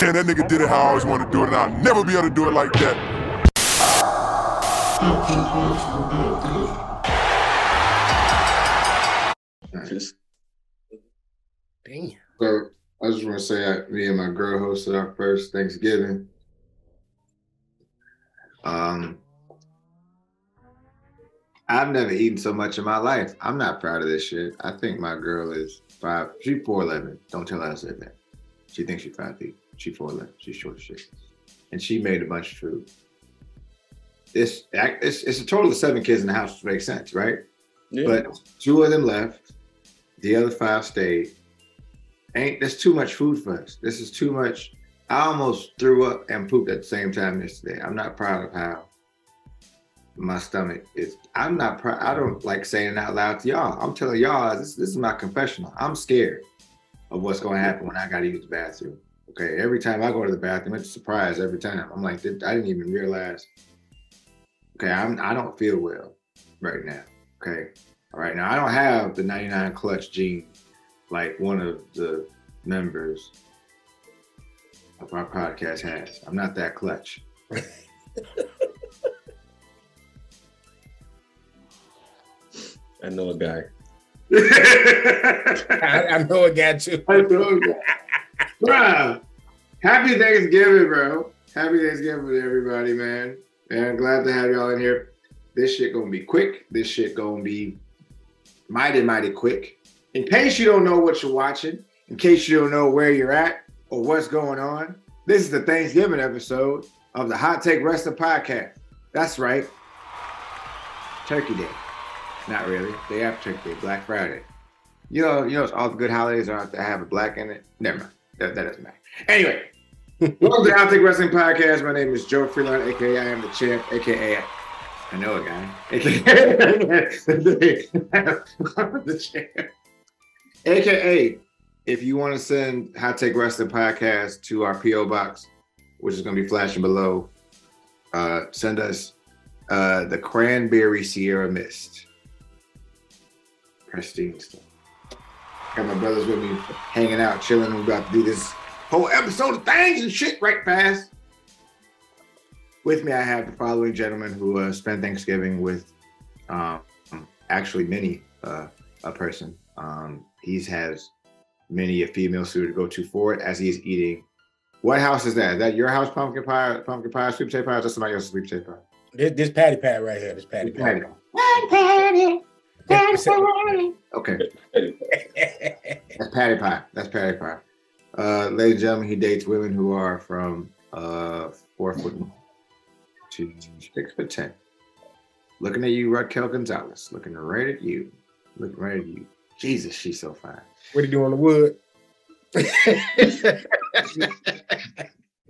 And that nigga did it how I always wanted to do it, and I'll never be able to do it like that. Damn. So I just want to say me and my girl hosted our first Thanksgiving. I've never eaten so much in my life. I'm not proud of this shit. I think my girl is 5. She's 4'11". Don't tell her I said that. She thinks she's 5 feet. She's 4'11". She's short as shit. And she made a bunch of food. It's a total of 7 kids in the house, which makes sense, right? Yeah. But 2 of them left. The other 5 stayed. There's too much food for us. This is too much. I almost threw up and pooped at the same time yesterday. I'm not proud of how my stomach is. I'm not proud. I don't like saying it out loud to y'all. I'm telling y'all, this is my confessional. I'm scared of what's going to happen when I got to use the bathroom. Okay, every time I go to the bathroom, it's a surprise every time. I'm like, I didn't even realize. Okay, I don't feel well right now. Okay, all right, now I don't have the 99 clutch gene like one of the members of our podcast has. I'm not that clutch. I know a guy. I know a guy too. I know a guy. Bro, happy Thanksgiving, bro. Happy Thanksgiving to everybody, man. And glad to have y'all in here. This shit gonna be quick. This shit gonna be mighty, mighty quick. In case you don't know what you're watching, in case you don't know where you're at or what's going on, this is the Thanksgiving episode of the Hot Take Wrestling Podcast. That's right. Turkey Day. Not really. Day after Turkey Day, Black Friday. You know, all the good holidays are to have a black in it. Never mind. That doesn't matter. Anyway, welcome to the Hot Take Wrestling Podcast. My name is Joe Freeland, aka I am the champ, aka I know a guy, aka I'm the champ. AKA, if you want to send Hot Take Wrestling Podcast to our P.O. Box, which is going to be flashing below, send us the Cranberry Sierra Mist. Pristine stuff. Got my brothers with me hanging out, chilling. We're about to do this whole episode of things and shit right fast. With me, I have the following gentleman who spent Thanksgiving with actually many a person. He has many a female suitor to go to for it as he's eating. What house is that? Is that your house, pumpkin pie, sweet potato pie, or just somebody else's sweet potato pie? This patty pie right here. This patty pie. Okay. That's patty pie. That's patty pie. Ladies and gentlemen, he dates women who are from 4 foot to 6'10". Looking at you, Raquel Gonzalez. Looking right at you. Looking right at you. Jesus, she's so fine. What are you doing on the wood?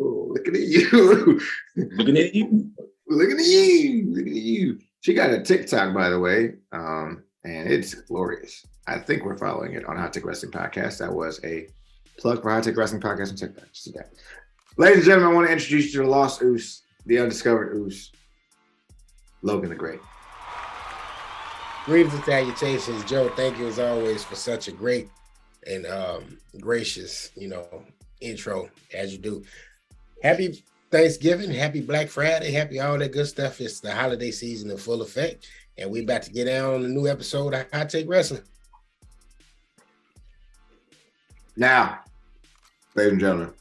Oh, looking at you. Looking at you. Looking at you. Looking at you. She got a TikTok, by the way, and it's glorious. I think we're following it on Hot Take Wrestling Podcast. That was a plug for Hot Take Wrestling Podcast on TikTok. Just that. Ladies and gentlemen, I want to introduce you to the Lost Oos, the undiscovered Oos, Logan the Great. Greetings and salutations, Joe. Thank you as always for such a great and gracious, intro as you do. Happy Thanksgiving, happy Black Friday, happy all that good stuff. It's the holiday season in full effect, and we're about to get down on a new episode of Hot Take Wrestling. Now, ladies and gentlemen,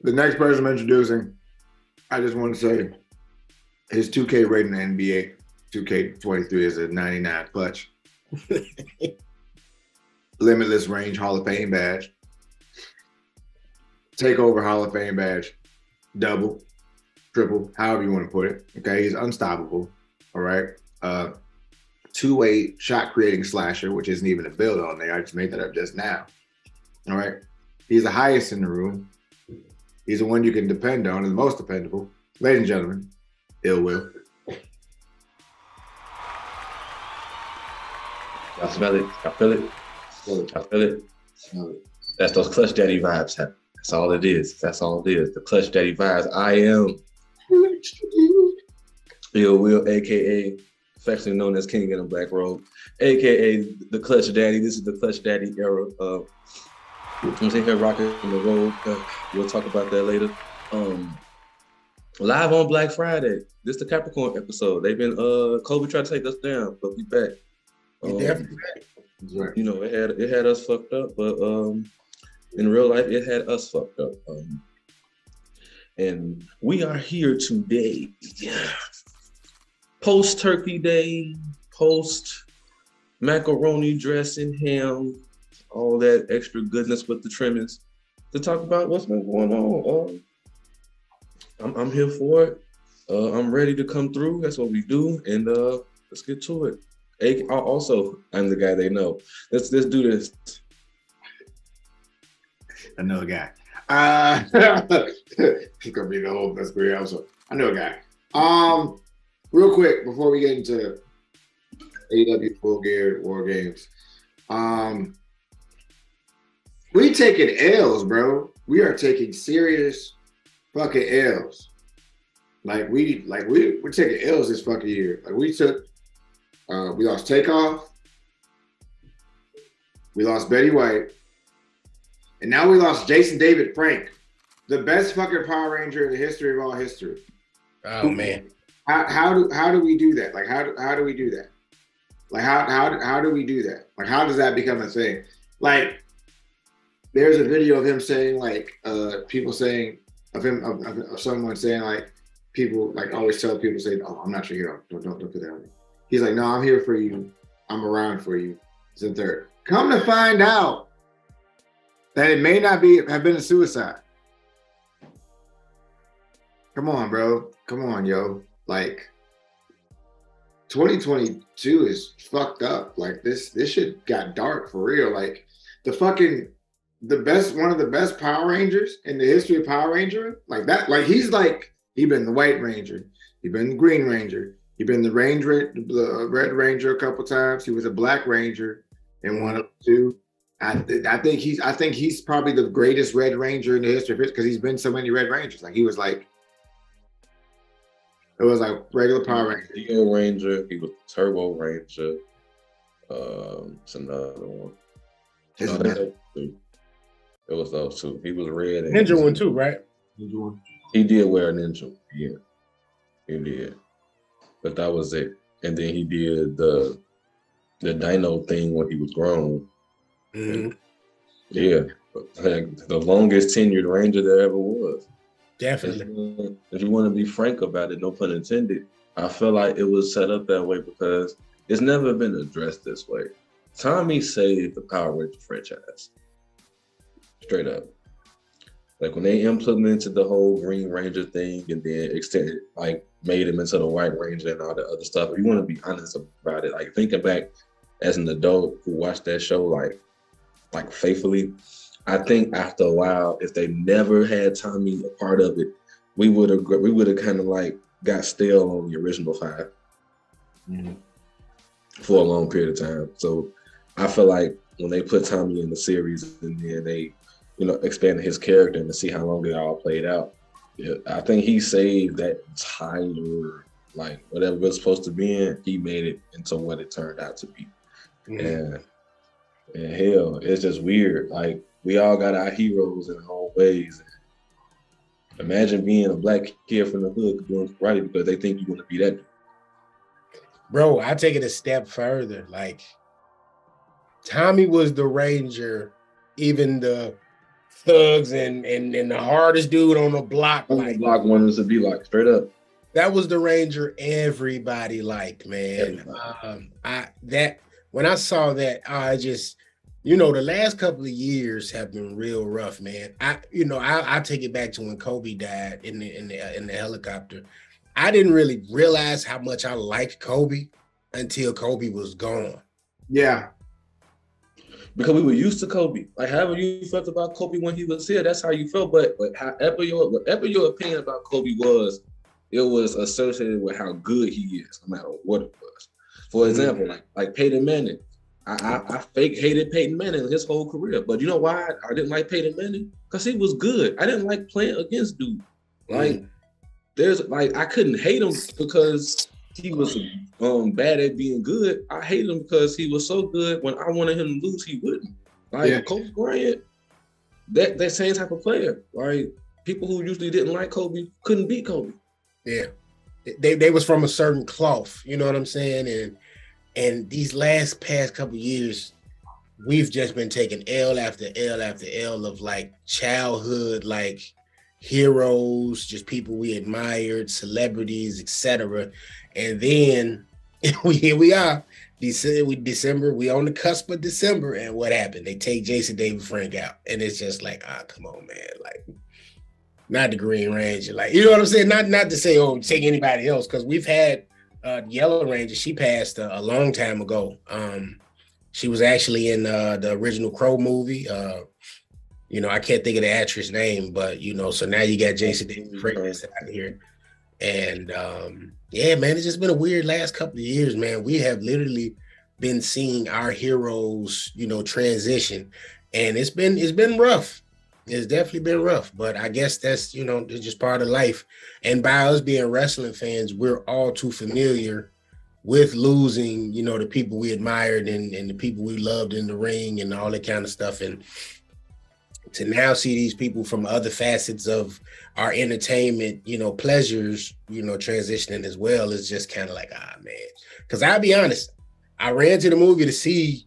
the next person I'm introducing, I just want to say his 2K rating in the NBA 2K23 is a 99 clutch. Limitless Range Hall of Fame badge. Takeover Hall of Fame badge. Double, triple, however you want to put it. Okay, he's unstoppable. All right. 2-way shot creating slasher, which isn't even a build on there. I just made that up just now. All right. He's the highest in the room. He's the one you can depend on and the most dependable. Ladies and gentlemen, Ill Will. I smell it. I feel it. I feel it. That's those Clutch Daddy vibes. That's all it is. That's all it is. The Clutch Daddy vibes. I am Ill Will, a.k.a. affectionately known as King in a Black Robe, a.k.a. the Clutch Daddy. This is the Clutch Daddy era of I'm sitting here rocking the road. We'll talk about that later. Live on Black Friday. This is the Capricorn episode. They've been Kobe tried to take us down, but we back. Definitely. You know, it had us fucked up, but in real life, it had us fucked up. And we are here today. Post Turkey Day, post macaroni dressing, ham, all that extra goodness with the trimmings, to talk about what's been going on. I'm here for it. I'm ready to come through. That's what we do, and let's get to it. Also, I'm the guy they know. Let's do this. I know a guy. He's gonna be the whole best career also. I know a guy. Real quick before we get into AEW Full Gear War Games, we taking L's, bro. We are taking serious fucking L's. We're taking L's this fucking year. Like we lost Takeoff, we lost Betty White, and now we lost Jason David Frank, the best fucking Power Ranger in the history of all history. Oh man, how do we do that? Like how do we do that? Like how do we do that? Like how does that become a thing? Like there's a video of him saying people saying of someone saying like people like always tell people say, oh, I'm not your hero. Don't put that on me. He's like, no, I'm here for you. I'm around for you. It's in third. Come to find out that it may not have been a suicide. Come on, bro. Come on, yo. Like 2022 is fucked up. Like this shit got dark for real. Like one of the best Power Rangers in the history of Power Ranger. Like that, like he been the White Ranger, he been the Green Ranger, he been the Red Ranger a couple times. He was a Black Ranger in one of the two. I think he's probably the greatest Red Ranger in the history of it because he's been so many Red Rangers. Like it was like regular Power Ranger. Steel Ranger, he was Turbo Ranger. It's another one. It was those two. He was red. Ninja one too, right? Ninja one. He did wear a ninja. Yeah, he did. But that was it. And then he did the dino thing when he was grown. Mm-hmm. Yeah, like the longest tenured Ranger there ever was. Definitely. If you want to be frank about it, no pun intended, I feel like it was set up that way because it's never been addressed this way. Tommy saved the Power Ranger franchise. Straight up. Like when they implemented the whole Green Ranger thing and then extended, like made him into the White Ranger and all the other stuff. If you want to be honest about it, like thinking back as an adult who watched that show like faithfully, I think after a while, if they never had Tommy a part of it, we would have kind of like got stale on the original 5 for a long period of time. So I feel like when they put Tommy in the series and then they, expanded his character and to see how long it all played out, I think he saved that entire, like whatever it was supposed to be in, he made it into what it turned out to be. And hell, it's just weird. Like we all got our heroes in our own ways. Imagine being a black kid from the hood doing karate because they think you want to be that dude. Bro, I take it a step further. Like Tommy was the Ranger, even the thugs and the hardest dude on the block. Like block wanted to be like straight up. That was the Ranger everybody liked, man. When I saw that, I just, the last couple of years have been real rough, man. I take it back to when Kobe died in the helicopter. I didn't really realize how much I liked Kobe until Kobe was gone. Yeah. Because we were used to Kobe. Like however you felt about Kobe when he was here, that's how you felt. But whatever your opinion about Kobe was, it was associated with how good he is, no matter what it was. For example, like Peyton Manning. I fake hated Peyton Manning his whole career. But you know why I didn't like Peyton Manning? Because he was good. I didn't like playing against dude. Like I couldn't hate him because he was bad at being good. I hated him because he was so good when I wanted him to lose, he wouldn't. Like Kobe Bryant, that same type of player. Like people who usually didn't like Kobe couldn't beat Kobe. Yeah, they was from a certain cloth. You know what I'm saying? And these past couple years, we've just been taking L after L after L of like childhood, like heroes, just people we admired, celebrities, etc. And then here we are, December, we on the cusp of December, and what happened? They take Jason David Frank out, and it's just like, come on, man, like not the Green Ranger, like you know what I'm saying? Not to say take anybody else, because we've had Yellow Ranger. She passed a long time ago. She was actually in the original Crow movie. I can't think of the actress name, but so now you got Jason David Frank out here. And yeah, man, it's just been a weird last couple of years, man. We have literally been seeing our heroes, transition, and it's been rough. It's definitely been rough, but I guess that's it's just part of life. And by us being wrestling fans, we're all too familiar with losing, the people we admired and the people we loved in the ring and all that kind of stuff. And to now see these people from other facets of our entertainment, pleasures, transitioning as well is just kind of like, man. Because I'll be honest, I ran to the movie to see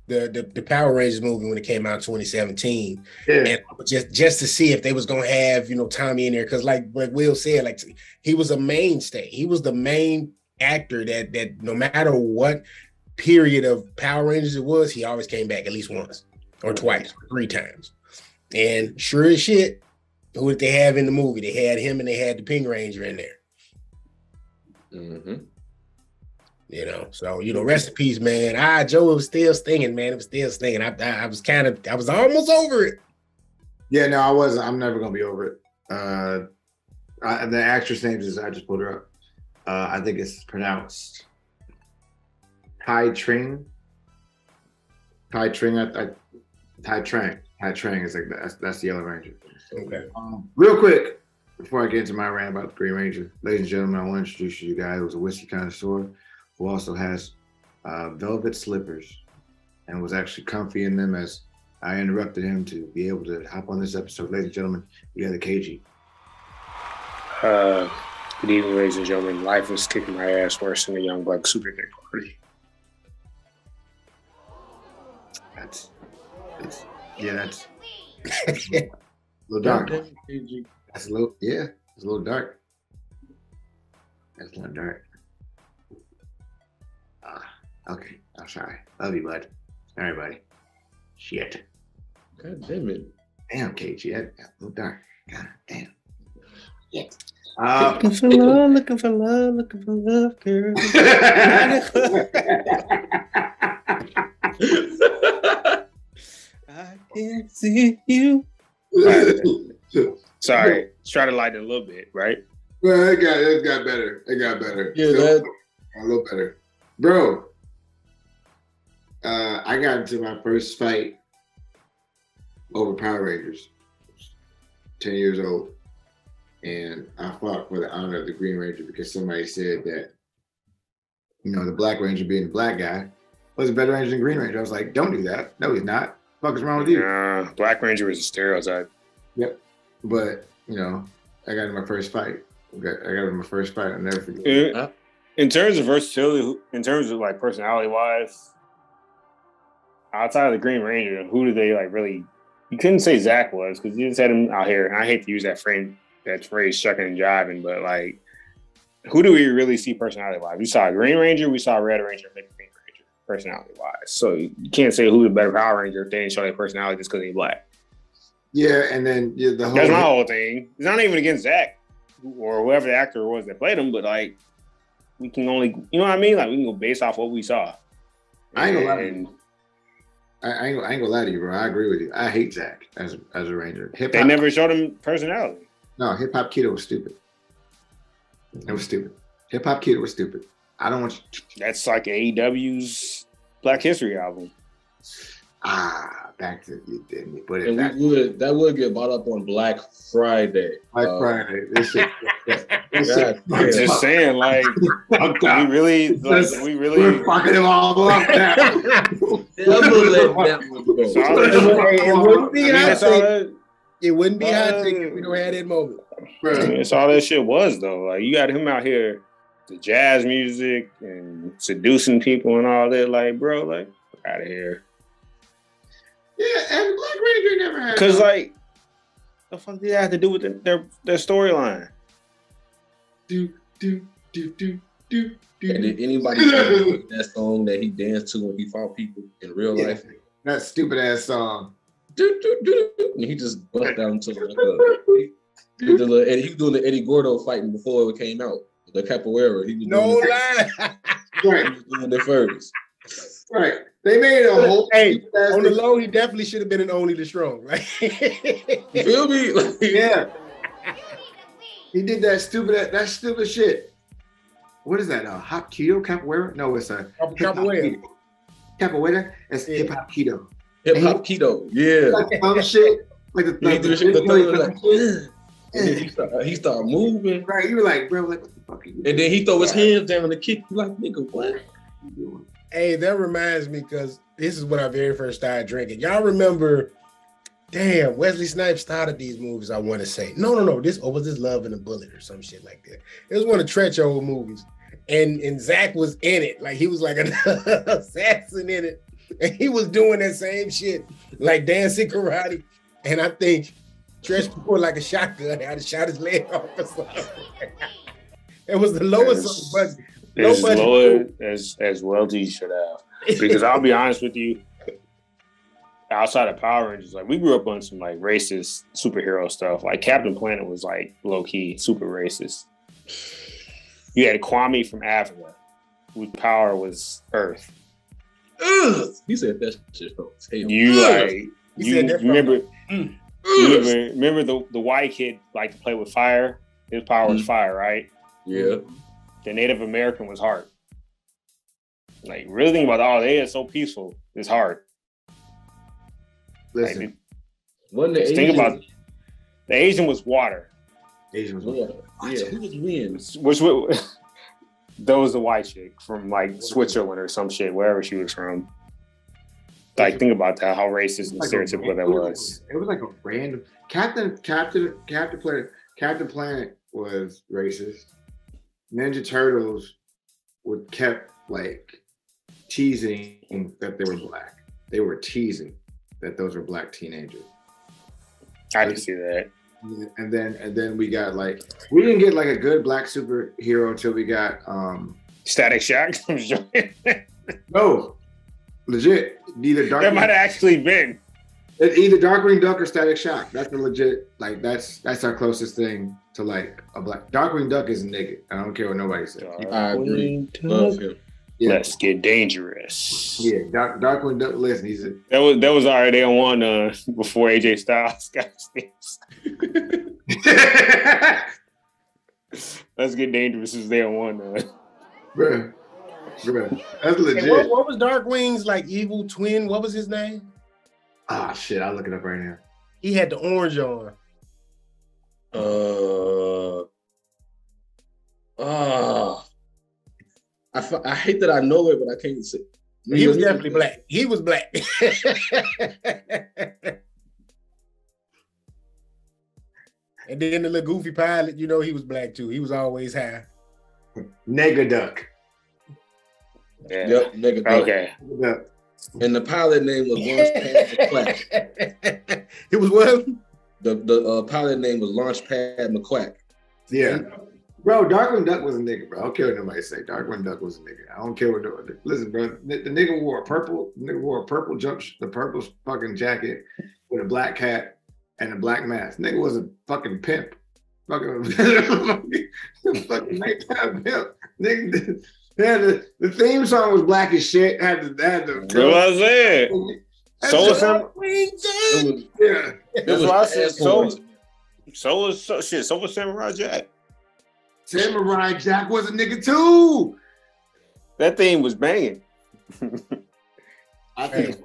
the Power Rangers movie when it came out in 2017. Yeah. And just to see if they was going to have, Tommy in there. Because like Will said, like he was a mainstay. He was the main actor that no matter what period of Power Rangers it was, he always came back at least once or twice, or 3 times. And sure as shit, who did they have in the movie? They had him and they had the Pink Ranger in there. Mm-hmm. So rest in peace, man. Joe, it was still stinging, man. It was still stinging. I was almost over it. Yeah, no, I wasn't. I'm never gonna be over it. The actress name is, I just pulled her up. I think it's pronounced Tai Tring. Tai Tring. Tai Trang is like that's the Yellow Ranger. Okay. Real quick, before I get into my rant about the Green Ranger, ladies and gentlemen, I want to introduce you guys who's a whiskey connoisseur who also has velvet slippers and was actually comfy in them as I interrupted him to be able to hop on this episode. Ladies and gentlemen, we got the KG. Good evening, ladies and gentlemen. Life was kicking my ass worse than a young black super kick party. That's a little dark. That's a little, it's a little dark. That's not dark. Okay, I'm sorry. Love you, bud. All right, buddy. Shit. God damn it. Damn, KG, that's a little dark. God damn. Yeah. Looking for love, girl. I can see you. Sorry, try to lighten a little bit, right? Well, it got better. Yeah, a little better, bro. I got into my first fight over Power Rangers, 10 years old, and I fought for the honor of the Green Ranger because somebody said that, the Black Ranger being the black guy was a better Ranger than Green Ranger. I was like, don't do that. No, he's not. What the fuck is wrong with you? Black Ranger was a stereotype. Yep. But, I got in my first fight. I'll never forget. In terms of versatility, in terms of like personality-wise, outside of the Green Ranger, who did they like really? You couldn't say Zach was because you just had him out here. And I hate to use that phrase, shucking and jiving, but like, who do we really see personality-wise? We saw Green Ranger, we saw Red Ranger, and Green Ranger personality-wise. So you can't say who's a better Power Ranger if they didn't show their personality just because they're black. Yeah, and then the whole. That's my whole thing. It's not even against Zach or whoever the actor was that played him, but like, we can only, you know what I mean? Like, we can go based off what we saw. I ain't gonna lie to you. I ain't gonna lie to you, bro. I agree with you. I hate Zach as a Ranger. They never showed him personality. No, Hip Hop Kiddo was stupid. It was stupid. Hip Hop Kiddo was stupid. I don't want you. That's like AEW's Black History album. back to you, didn't you? But And that would get bought up on Black Friday. Friday, this shit. God, I'm just saying, like, we really We're fucking them all up now. Never let that one go. It wouldn't be hot that's all take. that, It wouldn't be hot take if we don't have that moment. that's all that shit was, though. Like, you got him out here, the jazz music and seducing people and all that. Like, bro, like, out of here. Yeah, and Black Ranger never had. Because, like, the fuck did that have to do with their storyline? Do. And did anybody know that song that he danced to when he fought people in real life? That stupid ass song. And he just bust down to like he was doing the Eddie Gordo fighting before it came out. The capoeira. He was lie. Right. He was doing it first. Right. They made a whole. Hey, on the low, he definitely should have been in Only the Strong. Like, you feel me? Like, yeah. He did that stupid shit. What is that? Hop keto capoeira? No, it's a Capoeira. Capoeira. It's hip hop keto. Hip hop keto. Yeah. Like some shit. Like he started moving. Right. You were like, bro, like what the fuck are you doing? And then he throw his hands down and kick. You like, nigga, what? Hey, that reminds me, because this is when I very first started drinking. Y'all remember, damn, Wesley Snipes started these movies, I want to say. No. Was this Love and a Bullet or some shit like that? It was one of Tretch old movies. And Zach was in it. Like, he was like an assassin in it. And he was doing that same shit, like dancing karate. And I think Tretch pulled like a shotgun out and shot his leg off or something. It was the lowest budget. As low as well as he should have. Because I'll be honest with you, outside of Power Rangers, like we grew up on some like racist superhero stuff. Like Captain Planet was like low key super racist. You had Kwame from Africa, whose power was Earth. He said that shit from his head. Remember the white kid liked to play with fire? His power was fire, right? Yeah. The Native American was heart. Like, really think about they are so peaceful. It's hard. Listen. Like, think about the Asian was water. Asian was water. Yeah, who was wind? That was the white chick from like Switzerland or some shit, wherever she was from. Like, think about that, how racist and stereotypical that was. It was like a random Captain Planet was racist. Ninja Turtles kept like teasing that they were black. They were teasing that those were black teenagers. I can see that. And then we got like, we didn't get like a good black superhero until we got Static Shock. No, legit. That might have actually been either Darkwing Duck or Static Shock. That's the legit, like that's our closest thing to like a black. Darkwing Duck is a nigga. I don't care what nobody says. I agree. Love him. Yeah. Let's get dangerous. Yeah, Darkwing Duck. Listen, that was already day one before AJ Styles got stamps. Let's get dangerous is day one. Bruh, that's legit. Hey, what was Darkwing's like evil twin? What was his name? Ah, shit! I'll look it up right now. He had the orange on. I hate that I know it, but I can't say. He was definitely black. He was black. And then the little goofy pilot, he was black too. He was always high. Nega Duck. Yeah. Yep, Nega Duck. Okay. Yeah. And the pilot name was Launchpad McQuack. It was what? The pilot name was Launchpad McQuack. Yeah. Bro, Darkwing Duck was a nigga, bro. I don't care what nobody say. Darkwing Duck was a nigga. I don't care what nobody. Listen, bro. The nigga wore a purple the purple fucking jacket with a black hat and a black mask. Nigga was a fucking pimp. Fucking nighttime pimp. Nigga, the theme song was black as shit. Had the That's what I said. So was That's what I said. So was Samurai Jack. Samurai Jack was a nigga too. That thing was banging. I think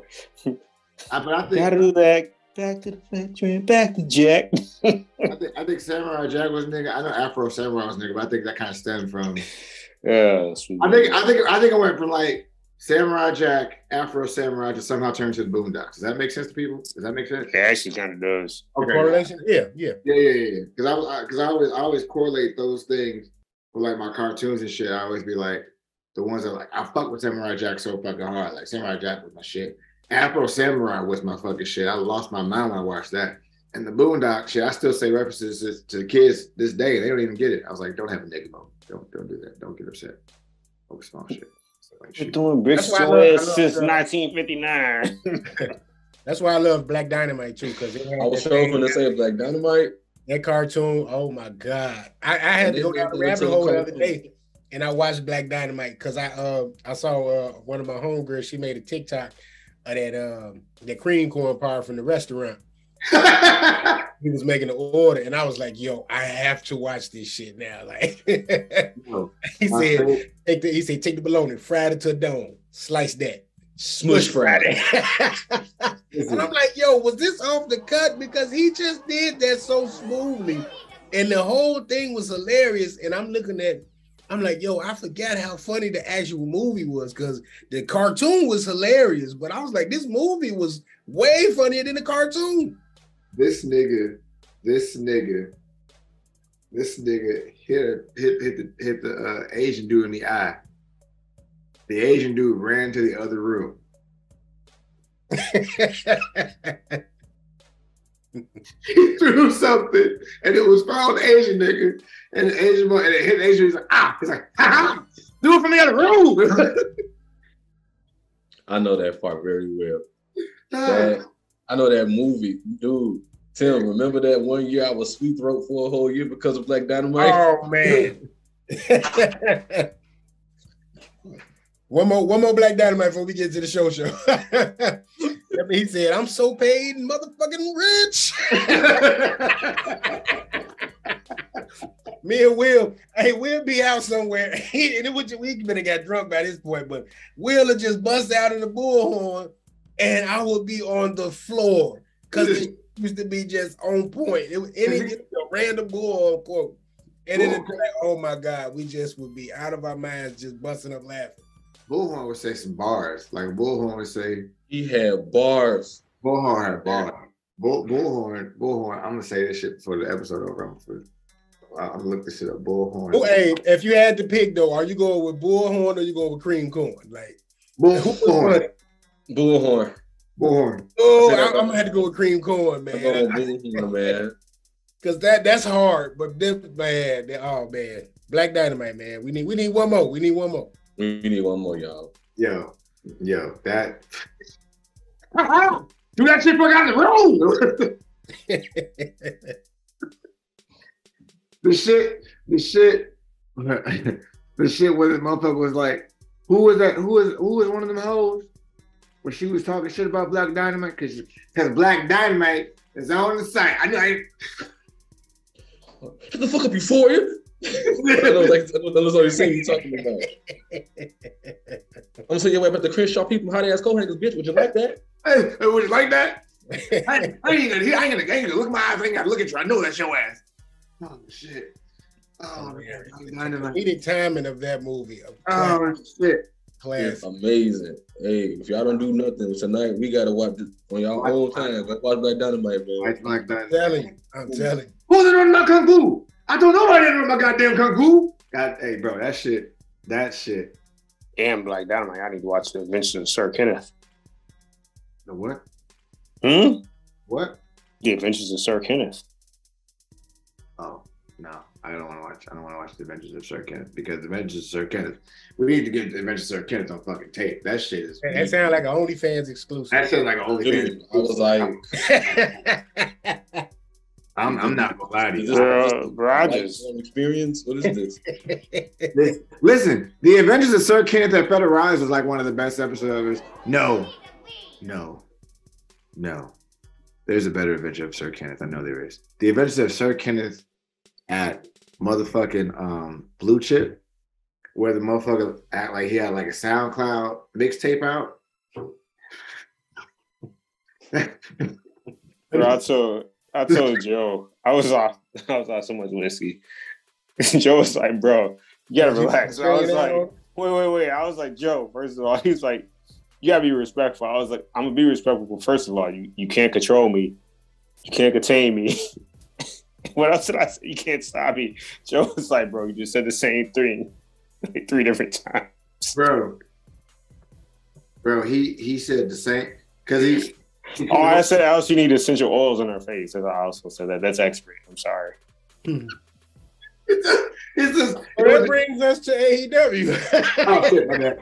But I think Gotta do that. Back to the factory, back to Jack. I think Samurai Jack was a nigga. I know Afro Samurai was a nigga, but I think that kind of stemmed from. Yeah, sweet. I think I went from like Samurai Jack, Afro Samurai to somehow turn to the Boondocks. Does that make sense to people? Does that make sense? It actually kind of does. A correlation? Yeah. Because I always correlate those things with like my cartoons and shit. I always be like the ones that like I fuck with Samurai Jack so fucking hard. Like Samurai Jack was my shit. Afro Samurai was my fucking shit. I lost my mind when I watched that. And the Boondock shit, I still say references to the kids this day. They don't even get it. I was like, don't have a nigga mode. Don't do that. Don't get upset. Focus on shit. You're doing bricks since 1959. That's why I love Black Dynamite too, because I was sure going to say Black Dynamite. That cartoon, oh my God. I had to go down the rabbit hole the other day and I watched Black Dynamite because I saw one of my homegirls, she made a TikTok of that cream corn pie from the restaurant. He was making an order and I was like, yo, I have to watch this shit now. Like he said, take the bologna, fried it to a dome, slice that, smush fried it. And I'm like, yo, was this off the cut? Because he just did that so smoothly. And the whole thing was hilarious. And I'm like, yo, I forgot how funny the actual movie was because the cartoon was hilarious. But I was like, this movie was way funnier than the cartoon. This nigga hit the Asian dude in the eye. The Asian dude ran to the other room. He threw something, and it was found Asian nigga, and the Asian boy, and it hit the Asian. He's like, ah! He's like, ha! Do it from the other room. I know that part very well. I know that movie, dude. Tim, remember that one year I was sweet throat for a whole year because of Black Dynamite? Oh man. One more Black Dynamite before we get to the show. He said, I'm so paid and motherfucking rich. Me and Will be out somewhere. We could have got drunk by this point, but Will would just bust out in the bullhorn and I would be on the floor because it used to be just on point. It was a random bullhorn quote. And then it's like, oh my God, we just would be out of our minds just busting up laughing. Bullhorn would say some bars. Like Bullhorn would say. He had bars. Bullhorn had bars. Bullhorn. I'm gonna say this shit before the episode over. I'm gonna look this shit up. Bullhorn. Oh, hey, if you had to pick though, are you going with Bullhorn or you going with cream corn? Like Bullhorn. Bullhorn. Oh, I'm gonna have to go with cream corn, man. Bullhorn, man. Because that's hard, but this man, oh man, Black Dynamite, man. We need one more. We need one more. We need one more, y'all. Yo, that. Do that shit fuck out the room. The shit where the motherfucker was like, who was that? Who was one of them hoes? Where she was talking shit about Black Dynamite because Black Dynamite is on the site. I know. Shut the fuck up, Euphoria. I know what you're saying. You talking about. I'm saying your way about the Crenshaw people, hot ass co-hangers, bitch. Would you like that? Hey, would you like that? I ain't gonna look in my eyes. I ain't gotta look at you. I know that's your ass. Oh shit. Oh man. Needed timing of that movie. Oh shit. Classic. It's amazing. Hey, if y'all don't do nothing tonight, we gotta watch this on y'all own time. Watch Black Dynamite, man. I'm telling you. Who's in on my kung fu? I told nobody in on my goddamn kung fu. God, hey, bro, that shit. Damn, Black Dynamite. I need to watch The Adventures of Sir Kenneth. The what? What? The Adventures of Sir Kenneth. Oh, no. I don't want to watch The Adventures of Sir Kenneth because The Adventures of Sir Kenneth. We need to get The Adventures of Sir Kenneth on fucking tape. That shit is. That sounds like an OnlyFans exclusive. That sounds like an OnlyFans exclusive. I was like, I'm not gonna lie to you. Rogers experience. What is this? Listen, The Adventures of Sir Kenneth at Federal Rise was like one of the best episodes. No. There's a better Adventure of Sir Kenneth. I know there is. The Adventures of Sir Kenneth at motherfucking Blue Chip, where the motherfucker act like he had like a SoundCloud mixtape out. Bro, I told Joe I was off so much whiskey. Joe was like, bro, you gotta relax. I was like, wait. I was like, Joe, first of all, he's like, you gotta be respectful. I was like, I'm gonna be respectful. First of all, you can't control me. You can't contain me. What else did I say? You can't stop me. Joe was like, bro, you just said the same thing like 3 different times. Bro, he said the same because he. Oh, I said else you need essential oils on her face. I also said that. That's expert. I'm sorry. That brings us to AEW. Oh shit, my bad.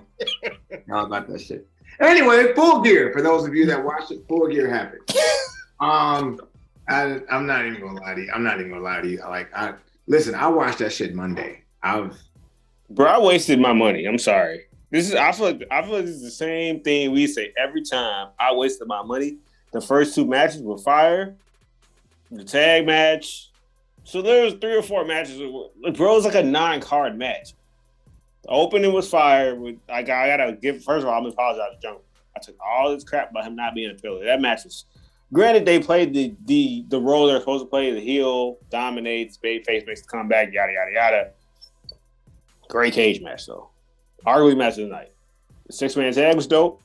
How about that shit? Anyway, Full Gear. For those of you that watched it, Full Gear happened. I'm not even gonna lie to you. Listen. I watched that shit Monday. Bro, I wasted my money. I'm sorry. I feel like this is the same thing we say every time. I wasted my money. The first 2 matches were fire. The tag match. So there was 3 or 4 matches. Bro, it was like a 9-card match. The opening was fire. I gotta give. First of all, I'm gonna apologize to Jungle. I took all this crap about him not being a pillar. That match was. Granted, they played the role they're supposed to play. The heel dominates, babyface makes the comeback. Yada yada yada. Great cage match though. Arguably match of the night. The 6-man tag was dope.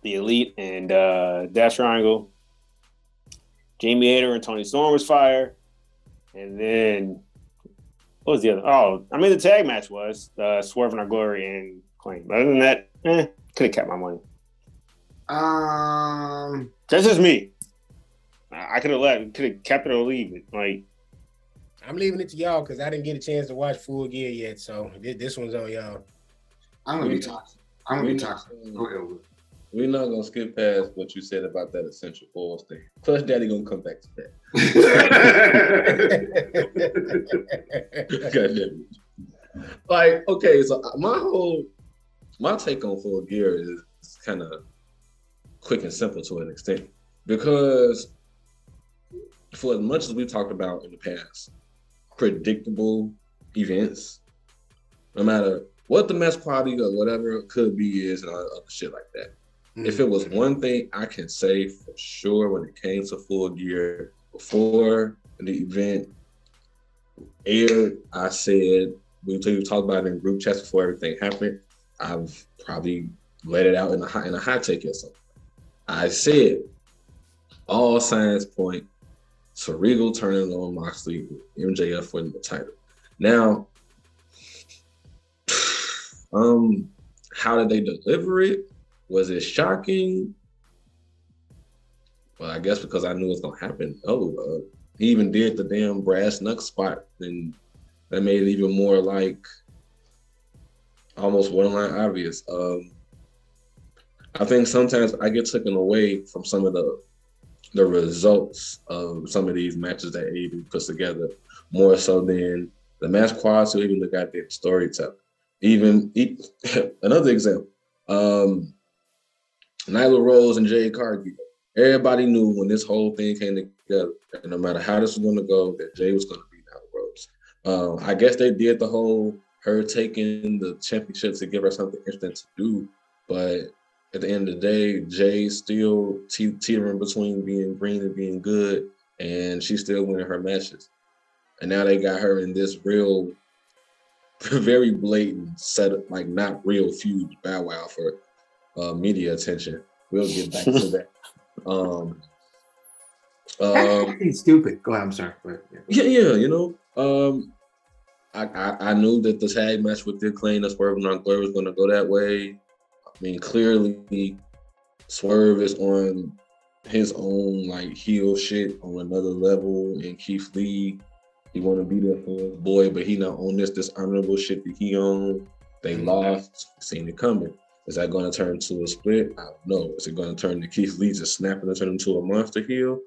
The Elite and Death Triangle. Jamie Hayter and Tony Storm was fire. And then, what was the other? Oh, I mean, the tag match was Swerve and Our Glory and Claim. Other than that, could have kept my money. That's just me. I could have kept it or leave it. Like, I'm leaving it to y'all because I didn't get a chance to watch Full Gear yet, so this one's on y'all. I'm gonna be toxic. We're not gonna skip past what you said about that essential oils thing. Plus, Daddy gonna come back to that. God damn it. Like, okay, so my take on Full Gear is kind of quick and simple to an extent because for as much as we talked about in the past, predictable events, no matter what the match quality or whatever it could be is and all other shit like that. If it was one thing I can say for sure when it came to Full Gear, before the event aired, I said, we talked about it in group chats before everything happened, I've probably let it out in a hot take or something. I said, all signs point to Regal turning on Moxley with MJF for the title. Now, how did they deliver it? Was it shocking? Well, I guess because I knew it was gonna happen. He even did the damn brass knuck spot, and that made it even more like almost borderline obvious. I think sometimes I get taken away from some of the results of some of these matches that AEW puts together, more so than the match quality or even the goddamn storytelling. Another example, Nyla Rose and Jade Cargill. Everybody knew when this whole thing came together, and no matter how this was going to go, that Jade was going to beat Nyla Rose. I guess they did the whole her taking the championship to give her something interesting to do, but at the end of the day, Jay's still teetering between being green and being good, and she's still winning her matches. And now they got her in this real, very blatant setup, like not real feud Bow Wow for media attention. We'll get back to that. He's stupid. Go ahead. I'm sorry. Yeah. You know, I knew that the tag match with the Acclaim and Swerve and Our Glory was going to go that way. I mean, clearly, Swerve is on his own like heel shit on another level, and Keith Lee, he want to be there for his boy, but he not on this dishonorable shit that he on. They lost, seen it coming. Is that going to turn to a split? I don't know. Is it going to turn to Keith Lee just snapping and turn into a monster heel?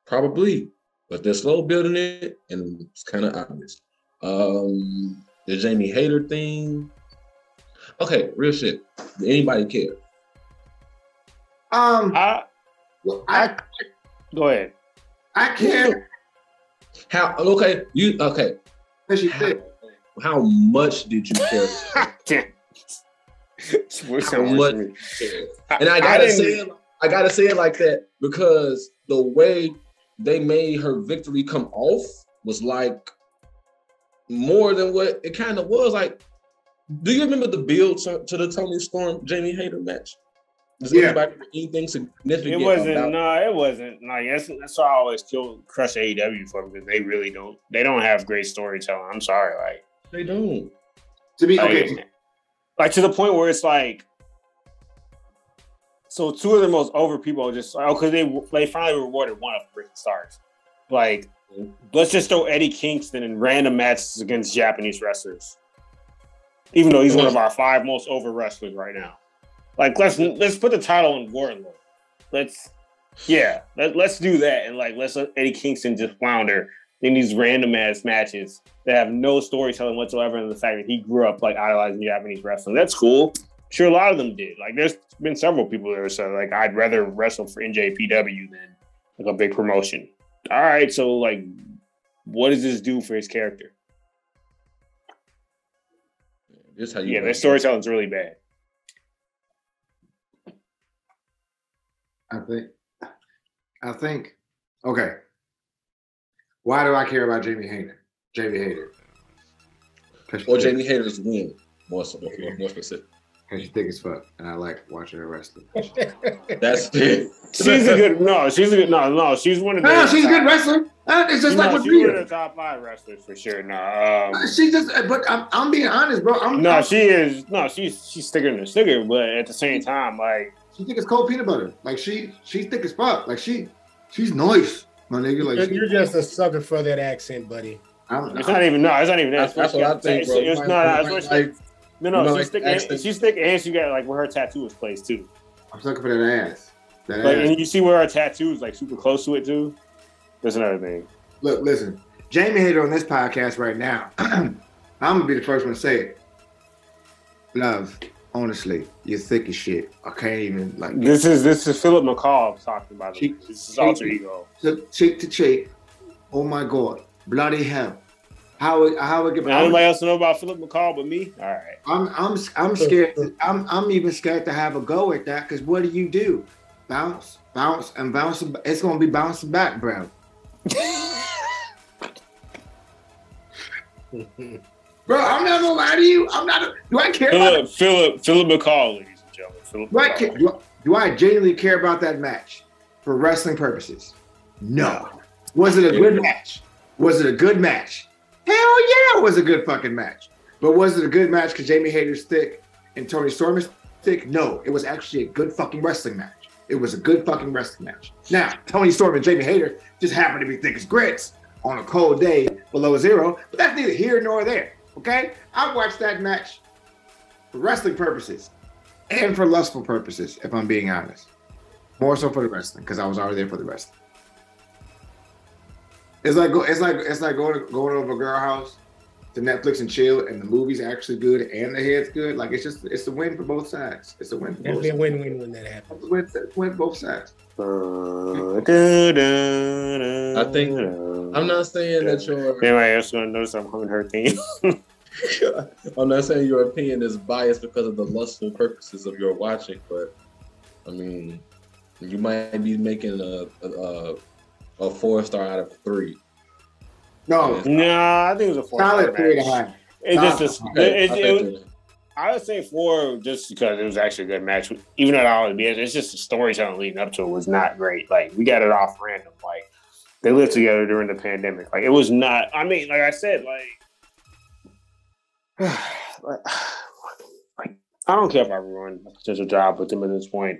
Probably, but they're slow building it, and it's kind of obvious. The Jamie Hayter thing. Okay, real shit. Did anybody care? Go ahead. I care. How? Okay, you okay? How much did you care? How much? And I gotta say, I gotta say it like that because the way they made her victory come off was like more than what it kind of was. Like, do you remember the build to the Tony Storm Jamie Hayter match? Does anybody anything significant? It wasn't. No, that's why I always crush AEW for, because they really don't. They don't have great storytelling. I'm sorry, like they don't. To be okay, like to the point where it's like, so two of the most over people are just because they finally rewarded one of Ricky Starks. Like, let's just throw Eddie Kingston in random matches against Japanese wrestlers, even though he's one of our 5 most over wrestlers right now. Like, let's put the title on Warlord. Let's do that, and like let's let Eddie Kingston just flounder in these random ass matches that have no storytelling whatsoever, and the fact that he grew up like idolizing Japanese wrestling. That's cool. Sure, a lot of them did. Like, there's been several people that are so like, I'd rather wrestle for NJPW than like a big promotion. All right, so like, what does this do for his character? Their storytelling's really bad. I think, okay. Why do I care about Jamie Hayter? Or Jamie Hayter's win, more specific. Because she's thick as fuck, and I like watching her wrestling. That's it. She's a good one of she's a good wrestler. It's just like with she's one of the top 5 wrestlers for sure. She just, but I'm being honest, bro. She's thicker than a sticker, but at the same time, like, she thick as cold peanut butter. Like she's thick as fuck. Like she's nice, my nigga. Like you're just a sucker for that accent, buddy. It's not even that. That's what I think, bro. She's thick, and she got like where her tattoo is placed too. I'm sucking for that ass. And you see where her tattoo is like super close to it too. That's another thing. Look, listen, Jamie Hayter on this podcast right now. I'm gonna be the first one to say it. Love, honestly, you're thick as shit. I can't even like. This is Philip McCall talking about it. This is alter ego. Cheek to cheek. Oh my God, bloody hell. How it get? Anybody else know about Philip McCall but me? All right. I'm scared. I'm even scared to have a go at that, because what do? Bounce, and bounce. It's gonna be bouncing back, bro. Bro, I'm not gonna lie to you. Do I care about Philip McCall, ladies and gentlemen? Do I genuinely care about that match for wrestling purposes? No. Was it a good match? Hell yeah, it was a good fucking match. But was it a good match because Jamie Hayter's thick and Tony Storm is thick? No, it was actually a good fucking wrestling match. Now, Tony Storm and Jamie Hayter just happen to be thick as grits on a cold day below zero, but that's neither here nor there, okay? I watched that match for wrestling purposes and for lustful purposes, if I'm being honest. More so for the wrestling, because I was already there for the wrestling. It's like going over a girl house to Netflix and chill, and the movie's actually good and the head's good. Like, it's a win for both sides. It's a win for both sides. Definitely a win-win when that happens. It's a win both sides. I think I'm not saying that your anybody else gonna notice I'm humming her theme. I'm not saying your opinion is biased because of the lustful purposes of your watching, but I mean, you might be making a 4-star out of 3. No, I think it was a 4. Solid 3.5. I would say 4 just because it was actually a good match. Even though it's just the storytelling leading up to it was not great. Like, we got it off random. Like, they lived together during the pandemic. Like, it was not. I mean, like I said, like I don't care if I ruined a potential job with them at this point.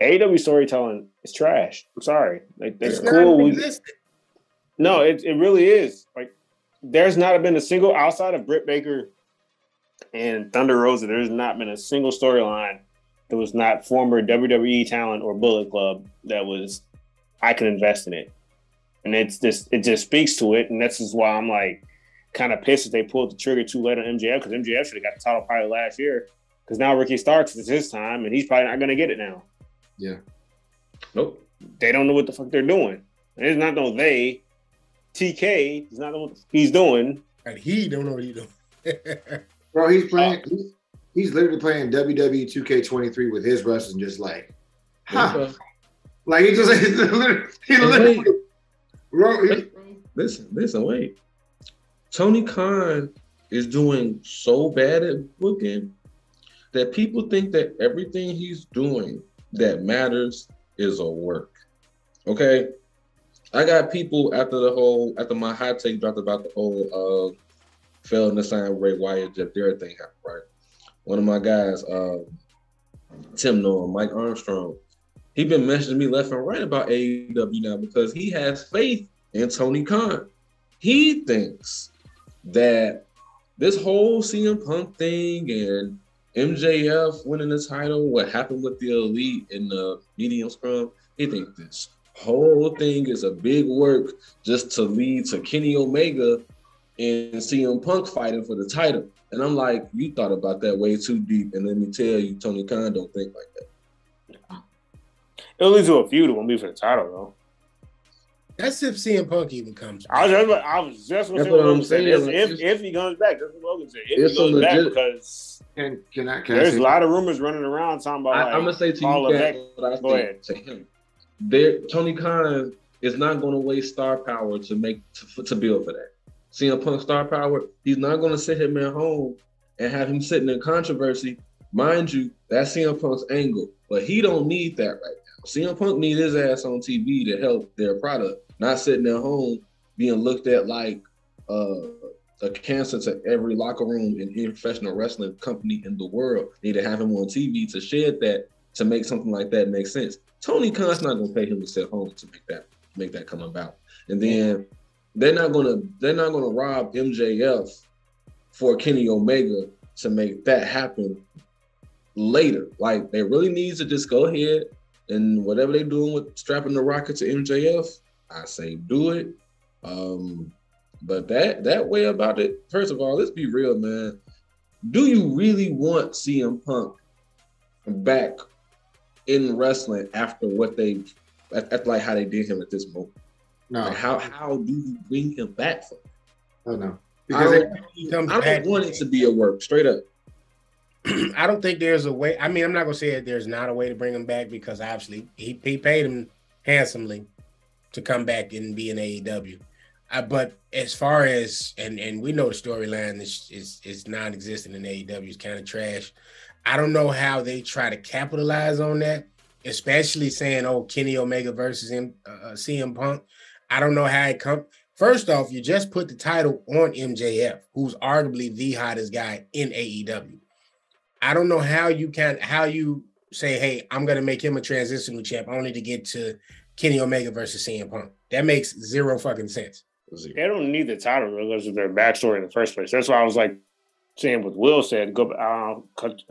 AEW storytelling is trash. I'm sorry. Like, that's cool. No, it really is. Like, there's not been a single, outside of Britt Baker and Thunder Rosa, there's not been a single storyline that was not former WWE talent or Bullet Club that was, I can invest in it. And it just speaks to it. And that's just why I'm like kind of pissed that they pulled the trigger too late on MJF, because MJF should have got the title probably last year. Because now Ricky Starks is his time, and he's probably not going to get it now. Yeah. Nope. They don't know what the fuck they're doing. And it's not no they. TK does not know what he's doing. And he don't know what he's doing. Bro, he's literally playing WWE 2K23 with his wrestling, just like Huh. Like he just he literally wrote. Listen, wait. Tony Khan is doing so bad at booking that people think that everything he's doing that matters is a work. Okay? I got people after my hot take dropped about the whole failing to sign Ray Wyatt, Jeff Jarrett thing happened, right? One of my guys, Tim Noah, Mike Armstrong, he been messaging me left and right about AEW now because he has faith in Tony Khan. He thinks that this whole CM Punk thing and MJF winning the title, what happened with the Elite in the medium scrum, he thinks this whole thing is a big work just to lead to Kenny Omega and CM Punk fighting for the title. And I'm like, you thought about that way too deep. And let me tell you, Tony Khan don't think like that. It'll lead to a feud. It won't be for the title, though. That's if CM Punk even comes back. I was just going to say what I'm saying. If he comes back, that's what Logan said. If he comes back, because there's a lot of rumors running around talking about I'm going to say to you, what I think to him. Tony Khan is not going to waste star power to build for that. CM Punk star power, he's not going to sit him at home and have him sitting in controversy. Mind you, that's CM Punk's angle, but he don't need that right now. CM Punk need his ass on TV to help their product, not sitting at home being looked at like a cancer to every locker room and professional wrestling company in the world. Need to have him on TV to shed that, to make something like that make sense. Tony Khan's not going to pay him to sit home to make that come about. And then they're not gonna rob MJF for Kenny Omega to make that happen later. Like, they really need to just go ahead and whatever they're doing with strapping the rocket to MJF, I say do it. But that way about it, first of all, let's be real, man. Do you really want CM Punk back in wrestling after what like how they did him at this moment? No. Like how do you bring him back from? Oh no. Because I don't want it to be a work, straight up. I don't think there's a way. I mean, I'm not gonna say that there's not a way to bring him back, because obviously he paid him handsomely to come back and be in AEW. But as far as and we know the storyline is non-existent in AEW. It's kind of trash. I don't know how they try to capitalize on that, especially saying, "Oh, Kenny Omega versus CM Punk." I don't know how it comes. First off, you just put the title on MJF, who's arguably the hottest guy in AEW. I don't know how you say, "Hey, I'm going to make him a transitional champ only to get to Kenny Omega versus CM Punk." That makes zero fucking sense. They don't need the title because of their backstory in the first place. That's why I was like saying what Will said.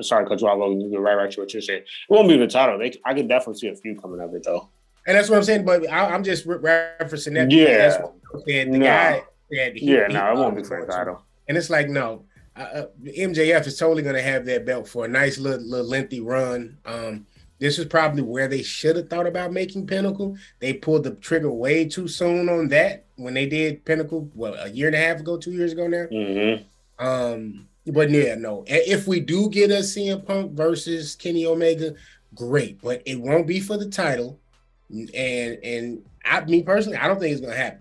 Sorry, cut you off, Logan. You go right to what you're saying. It won't be the title. I could definitely see a few coming of it, though. And that's what I'm saying, but I'm just referencing that. Yeah. That's what I'm saying. The guy said it won't be for the title. And it's like, no, MJF is totally going to have that belt for a nice little lengthy run. This is probably where they should have thought about making Pinnacle. They pulled the trigger way too soon on that when they did Pinnacle, a year and a half ago, 2 years ago now. Mm-hmm. But yeah, no. If we do get a CM Punk versus Kenny Omega, great. But it won't be for the title. And me personally, I don't think it's going to happen.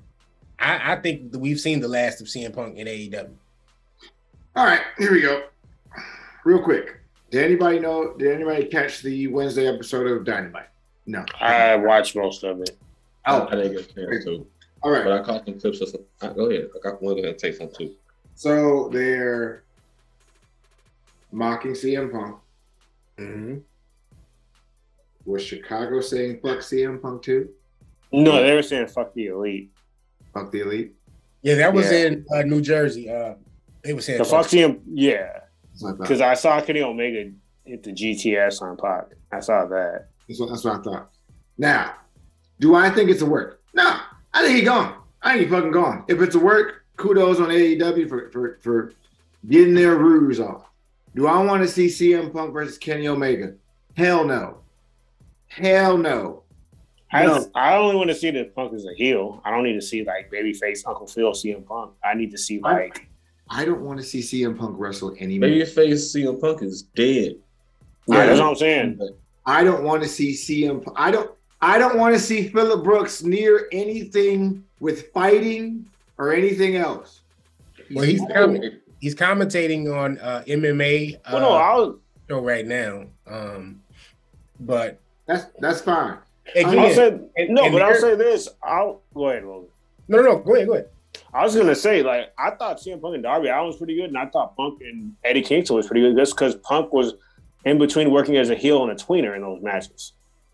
I think that we've seen the last of CM Punk in AEW. All right, here we go. Real quick. Did anybody catch the Wednesday episode of Dynamite? No. I watched most of it. Oh, I didn't get a chance to. All right. But I caught some clips. Go ahead. I got one to take some too. So they're mocking CM Punk. Mm-hmm. Was Chicago saying fuck CM Punk too? No, they were saying fuck the Elite. Fuck the Elite? Yeah, that was in New Jersey. They were saying the fuck CM. Yeah. Because I saw Kenny Omega hit the GTS on Pac. I saw that. That's what I thought. Now, do I think it's a work? No, I think he's gone. I think he's fucking gone. If it's a work, kudos on AEW for getting their ruse off. Do I want to see CM Punk versus Kenny Omega? Hell no. Hell no. I only want to see that Punk is a heel. I don't need to see like babyface Uncle Phil CM Punk. I need to see like. I don't want to see CM Punk wrestle anymore. Babyface CM Punk is dead. Yeah, that's what I'm saying. I don't want to see CM. I don't want to see Phillip Brooks near anything with fighting or anything else. Well, he's commentating on MMA show right now. But that's fine. Again, I'll say this. I'll go ahead, Logan. No, go ahead. I was gonna say, like, I thought CM Punk and Darby Allin was pretty good, and I thought Punk and Eddie Kingston was pretty good just because Punk was in between working as a heel and a tweener in those matches.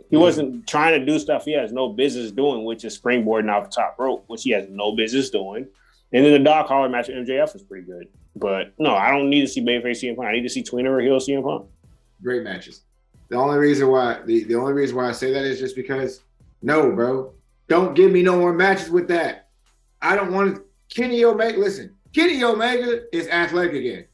He wasn't trying to do stuff he has no business doing, which is springboarding off the top rope, which he has no business doing. And then the Doc Holler match with MJF was pretty good. But no, I don't need to see babyface CM Punk. I need to see tweener or heel CM Punk. Great matches. The only reason why I say that is just because no, bro, don't give me no more matches with that. I don't want to. Kenny Omega, listen, Kenny Omega is athletic again.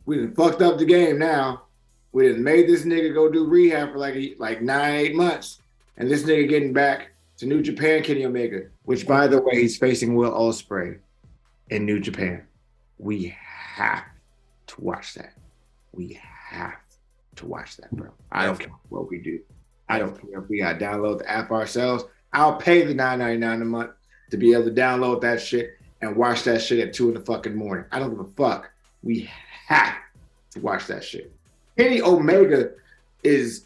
We done fucked up the game now. We done made this nigga go do rehab for like 9-8 months. And this nigga getting back to New Japan, Kenny Omega, which by the way, he's facing Will Ospreay in New Japan. We have to watch that. We have to watch that, bro. I don't care what we do. I don't care if we gotta download the app ourselves. I'll pay the $9.99 a month to be able to download that shit and watch that shit at 2 a.m. I don't give a fuck. We have to watch that shit. Kenny Omega is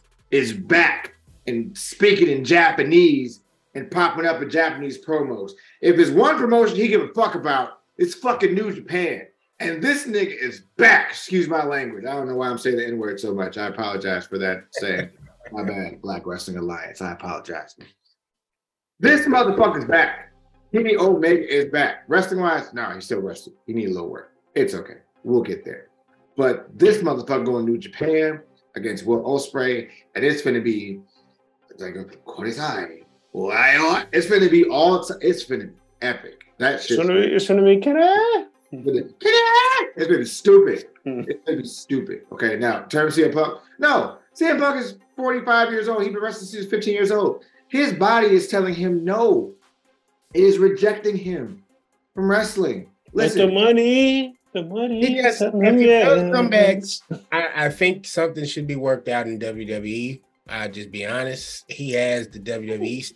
back and speaking in Japanese and popping up in Japanese promos. If there's one promotion he give a fuck about, it's fucking New Japan. And this nigga is back. Excuse my language. I don't know why I'm saying the N-word so much. I apologize for that saying. My bad, Black Wrestling Alliance. I apologize. This motherfucker's back. Kenny Omega is back. Wrestling-wise, no, he's still wrestling. He need a little work. It's okay. We'll get there. But this motherfucker going to New Japan against Will Ospreay, and it's going to be like, it's going to be it's going to be epic. That shit. It's going to be Kenny. It's going to be stupid. It's going to be stupid. Okay, now, in terms of CM Punk, no, CM Punk is 45 years old. He's been wrestling since he was 15 years old. His body is telling him no. It is rejecting him from wrestling. Listen, the money. He does comebacks. I think something should be worked out in WWE. I'll just be honest. He has the WWE.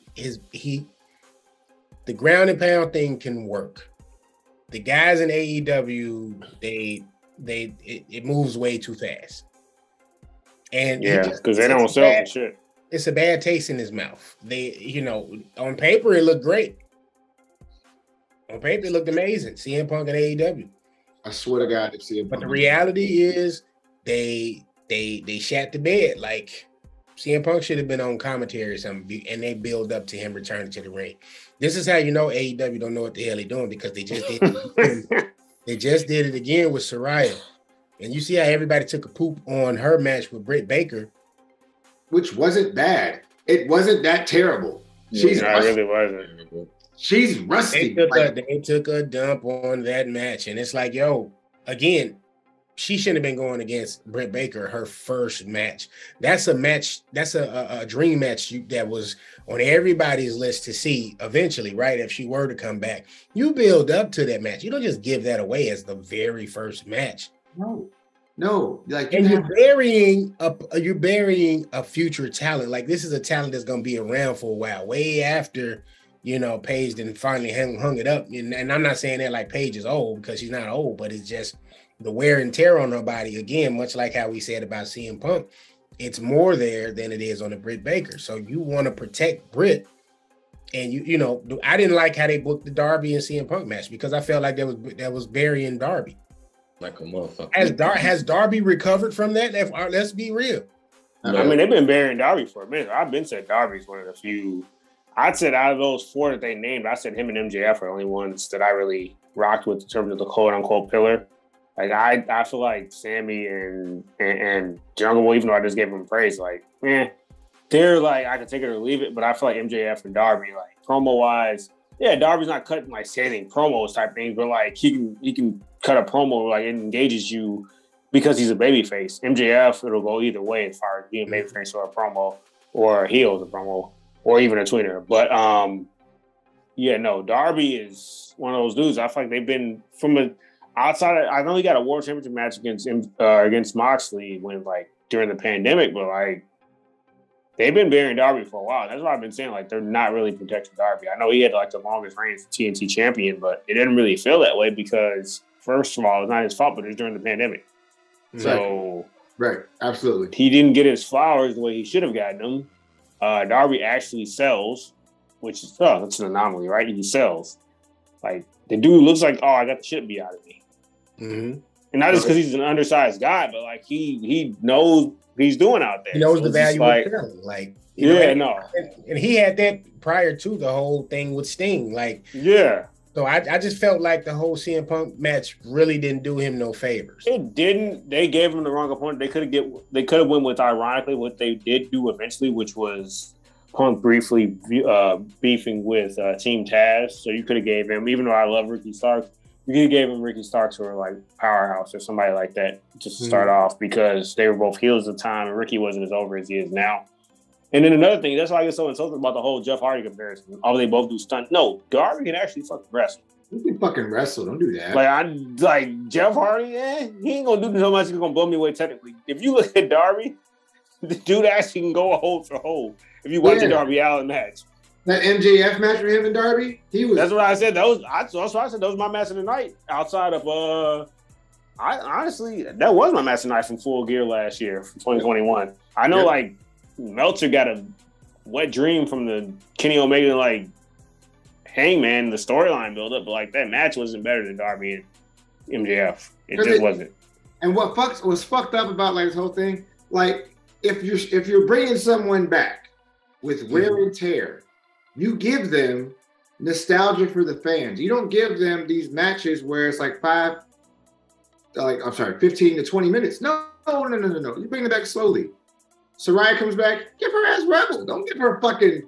The ground and pound thing can work. The guys in AEW, it moves way too fast. And because they don't sell shit. It's a bad taste in his mouth. On paper it looked great. On paper it looked amazing. CM Punk and AEW. I swear to God, if CM Punk. But the reality is, they shat the bed. Like CM Punk should have been on commentary or something, and they build up to him returning to the ring. This is how you know AEW don't know what the hell they're doing, because they just did it. They just did it again with Saraya, and you see how everybody took a poop on her match with Britt Baker, which wasn't bad. It wasn't that terrible. It really wasn't. She's rusty. They took a dump on that match, and it's like, yo, again, she shouldn't have been going against Britt Baker, her first match. That's a match. That's a dream match that was on everybody's list to see eventually, right? If she were to come back, you build up to that match. You don't just give that away as the very first match. No. Like, you're burying a future talent. Like, this is a talent that's going to be around for a while, way after. Paige then finally hung it up. And I'm not saying that like Paige is old, because she's not old, but it's just the wear and tear on her body. Again, much like how we said about CM Punk, it's more there than it is on the Britt Baker. So you want to protect Britt. And I didn't like how they booked the Darby and CM Punk match, because I felt like that was burying Darby. Like a motherfucker. Has Darby recovered from that? Let's be real. I mean, they've been burying Darby for a minute. I've been said Darby's one of the few. I'd said out of those 4 that they named, I said him and MJF are the only ones that I really rocked with in terms of the quote unquote pillar. Like I feel like Sammy and Jungle Boy, even though I just gave them praise, like, they're like, I can take it or leave it, but I feel like MJF and Darby, like promo wise, Darby's not cutting like standing promos type things, but like he can cut a promo, like it engages you because he's a babyface. MJF, it'll go either way as far as being a babyface or a promo, or a heel as a promo, or even a tweener. But Darby is one of those dudes. I feel like they've been from outside. I know he got a world championship match against Moxley when like during the pandemic, but like they've been burying Darby for a while. That's why I've been saying like they're not really protecting Darby. I know he had like the longest reign as TNT champion, but it didn't really feel that way because first of all, it's not his fault, but it was during the pandemic. So right, absolutely, he didn't get his flowers the way he should have gotten them. Darby actually sells, which is that's an anomaly, right? He sells. Like the dude looks like, I got the shit beat out of me. Mm-hmm. And not just because he's an undersized guy, but like he knows what he's doing out there. He knows the value of selling. Like, and he had that prior to the whole thing with Sting. Like, yeah. So I just felt like the whole CM Punk match really didn't do him no favors. It didn't. They gave him the wrong opponent. They could have went with ironically what they did do eventually, which was Punk briefly beefing with Team Taz. So you could have gave him, even though I love Ricky Starks, you could have gave him Ricky Starks or like Powerhouse or somebody like that just to start off because they were both heels at the time and Ricky wasn't as over as he is now. And then another thing, that's why I get so insulted about the whole Jeff Hardy comparison. They both do stunt. No, Darby can actually fucking wrestle. You can fucking wrestle. Don't do that. Like Jeff Hardy, he ain't gonna do so much. He's gonna blow me away technically. If you look at Darby, the dude actually can go hold for hold. If you watch the Darby Allin match, that MJF match for him and Darby, he was. That's what I said. That's why I said that was my match of the night. Outside of I honestly that was my match of the night from Full Gear last year, from 2021. I know like Meltzer got a wet dream from the Kenny Omega like Hangman, the storyline build up, but like that match wasn't better than Darby and MJF. It just wasn't. And what was fucked up about like this whole thing, like if you're bringing someone back with wear and tear, you give them nostalgia for the fans. You don't give them these matches where it's like 15 to 20 minutes. No. You bring it back slowly. Saraya comes back, give her ass Rebel. Don't give her fucking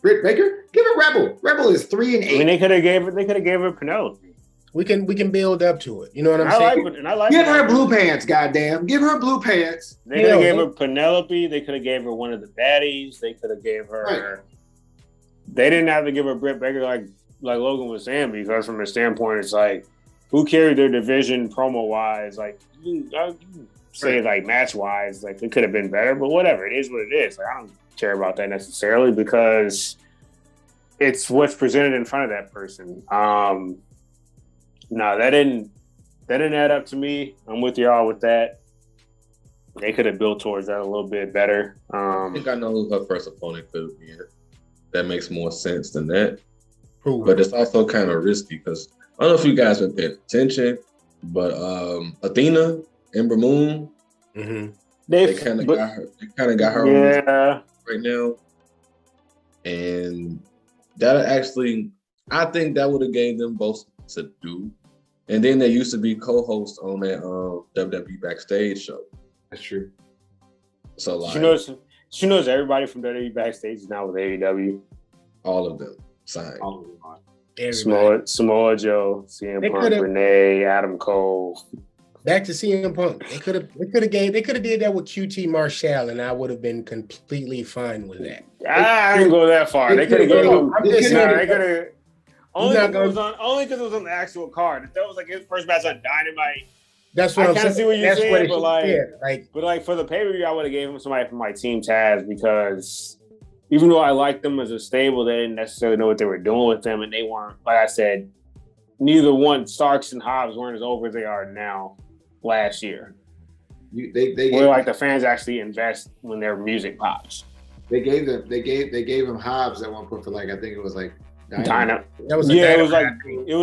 Britt Baker. Give her Rebel. Rebel is 3 and 8. I mean, they could have gave her Penelope. We can build up to it. You know what I'm saying? Give her blue pants, goddamn. Give her blue pants. They could have gave her Penelope. They could have gave her one of the baddies. They could have gave her. Right. They didn't have to give her Britt Baker like Logan was saying, because from a standpoint, it's like who carried their division promo wise. Like you say like match wise, like it could have been better, but whatever. It is what it is. Like I don't care about that necessarily because it's what's presented in front of that person. No, that didn't add up to me. I'm with y'all with that. They could have built towards that a little bit better. I think I know who her first opponent could be. That makes more sense than that. But it's also kind of risky because I don't know if you guys been paying attention, but Athena, Ember Moon, they kind of got her. They kind of got her right now, and that actually, I think that would have gave them both to do. And then they used to be co-hosts on that WWE Backstage show. That's true. So like she knows everybody from WWE Backstage is now with AEW. All of them signed. All of them. Samoa Joe, CM Punk, Renee, Adam Cole. Back to CM Punk. They could have did that with QT Marshall, and I would have been completely fine with that. I didn't go that far. They could have gave him. They could have. Only because it was on the actual card. If that was like his first match on Dynamite, that's what I'm saying. I see what you're saying, but like for the pay-per-view, I would have gave him somebody from my Team Taz because even though I liked them as a stable, they didn't necessarily know what they were doing with them, and they weren't. Like I said, neither one Starks and Hobbs weren't as over as they are now. Last year, where like the fans actually invest when their music pops. They gave him Hobbs at one point for like I think it was like Dynamite. It was Rampage. It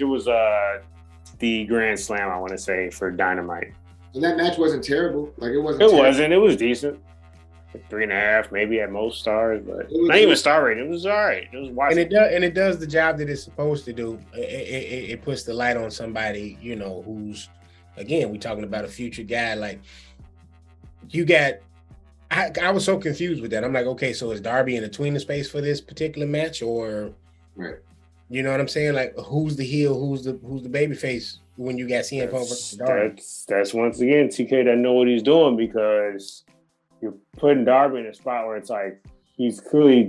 was the Grand Slam, I want to say, for Dynamite. And that match wasn't terrible. Like it wasn't. It was decent. Like 3.5, maybe at most stars, but not even star rating. It was all right. It was watching. And it does the job that it's supposed to do. It puts the light on somebody, who's, again, we're talking about a future guy. Like you got, I was so confused with that. I'm like, okay, so is Darby in the tweener space for this particular match, or, right? You know what I'm saying? Like, who's the heel? Who's the baby face when you got CM Punk versus Darby? That's once again TK that know what he's doing because you're putting Darby in a spot where it's like he's clearly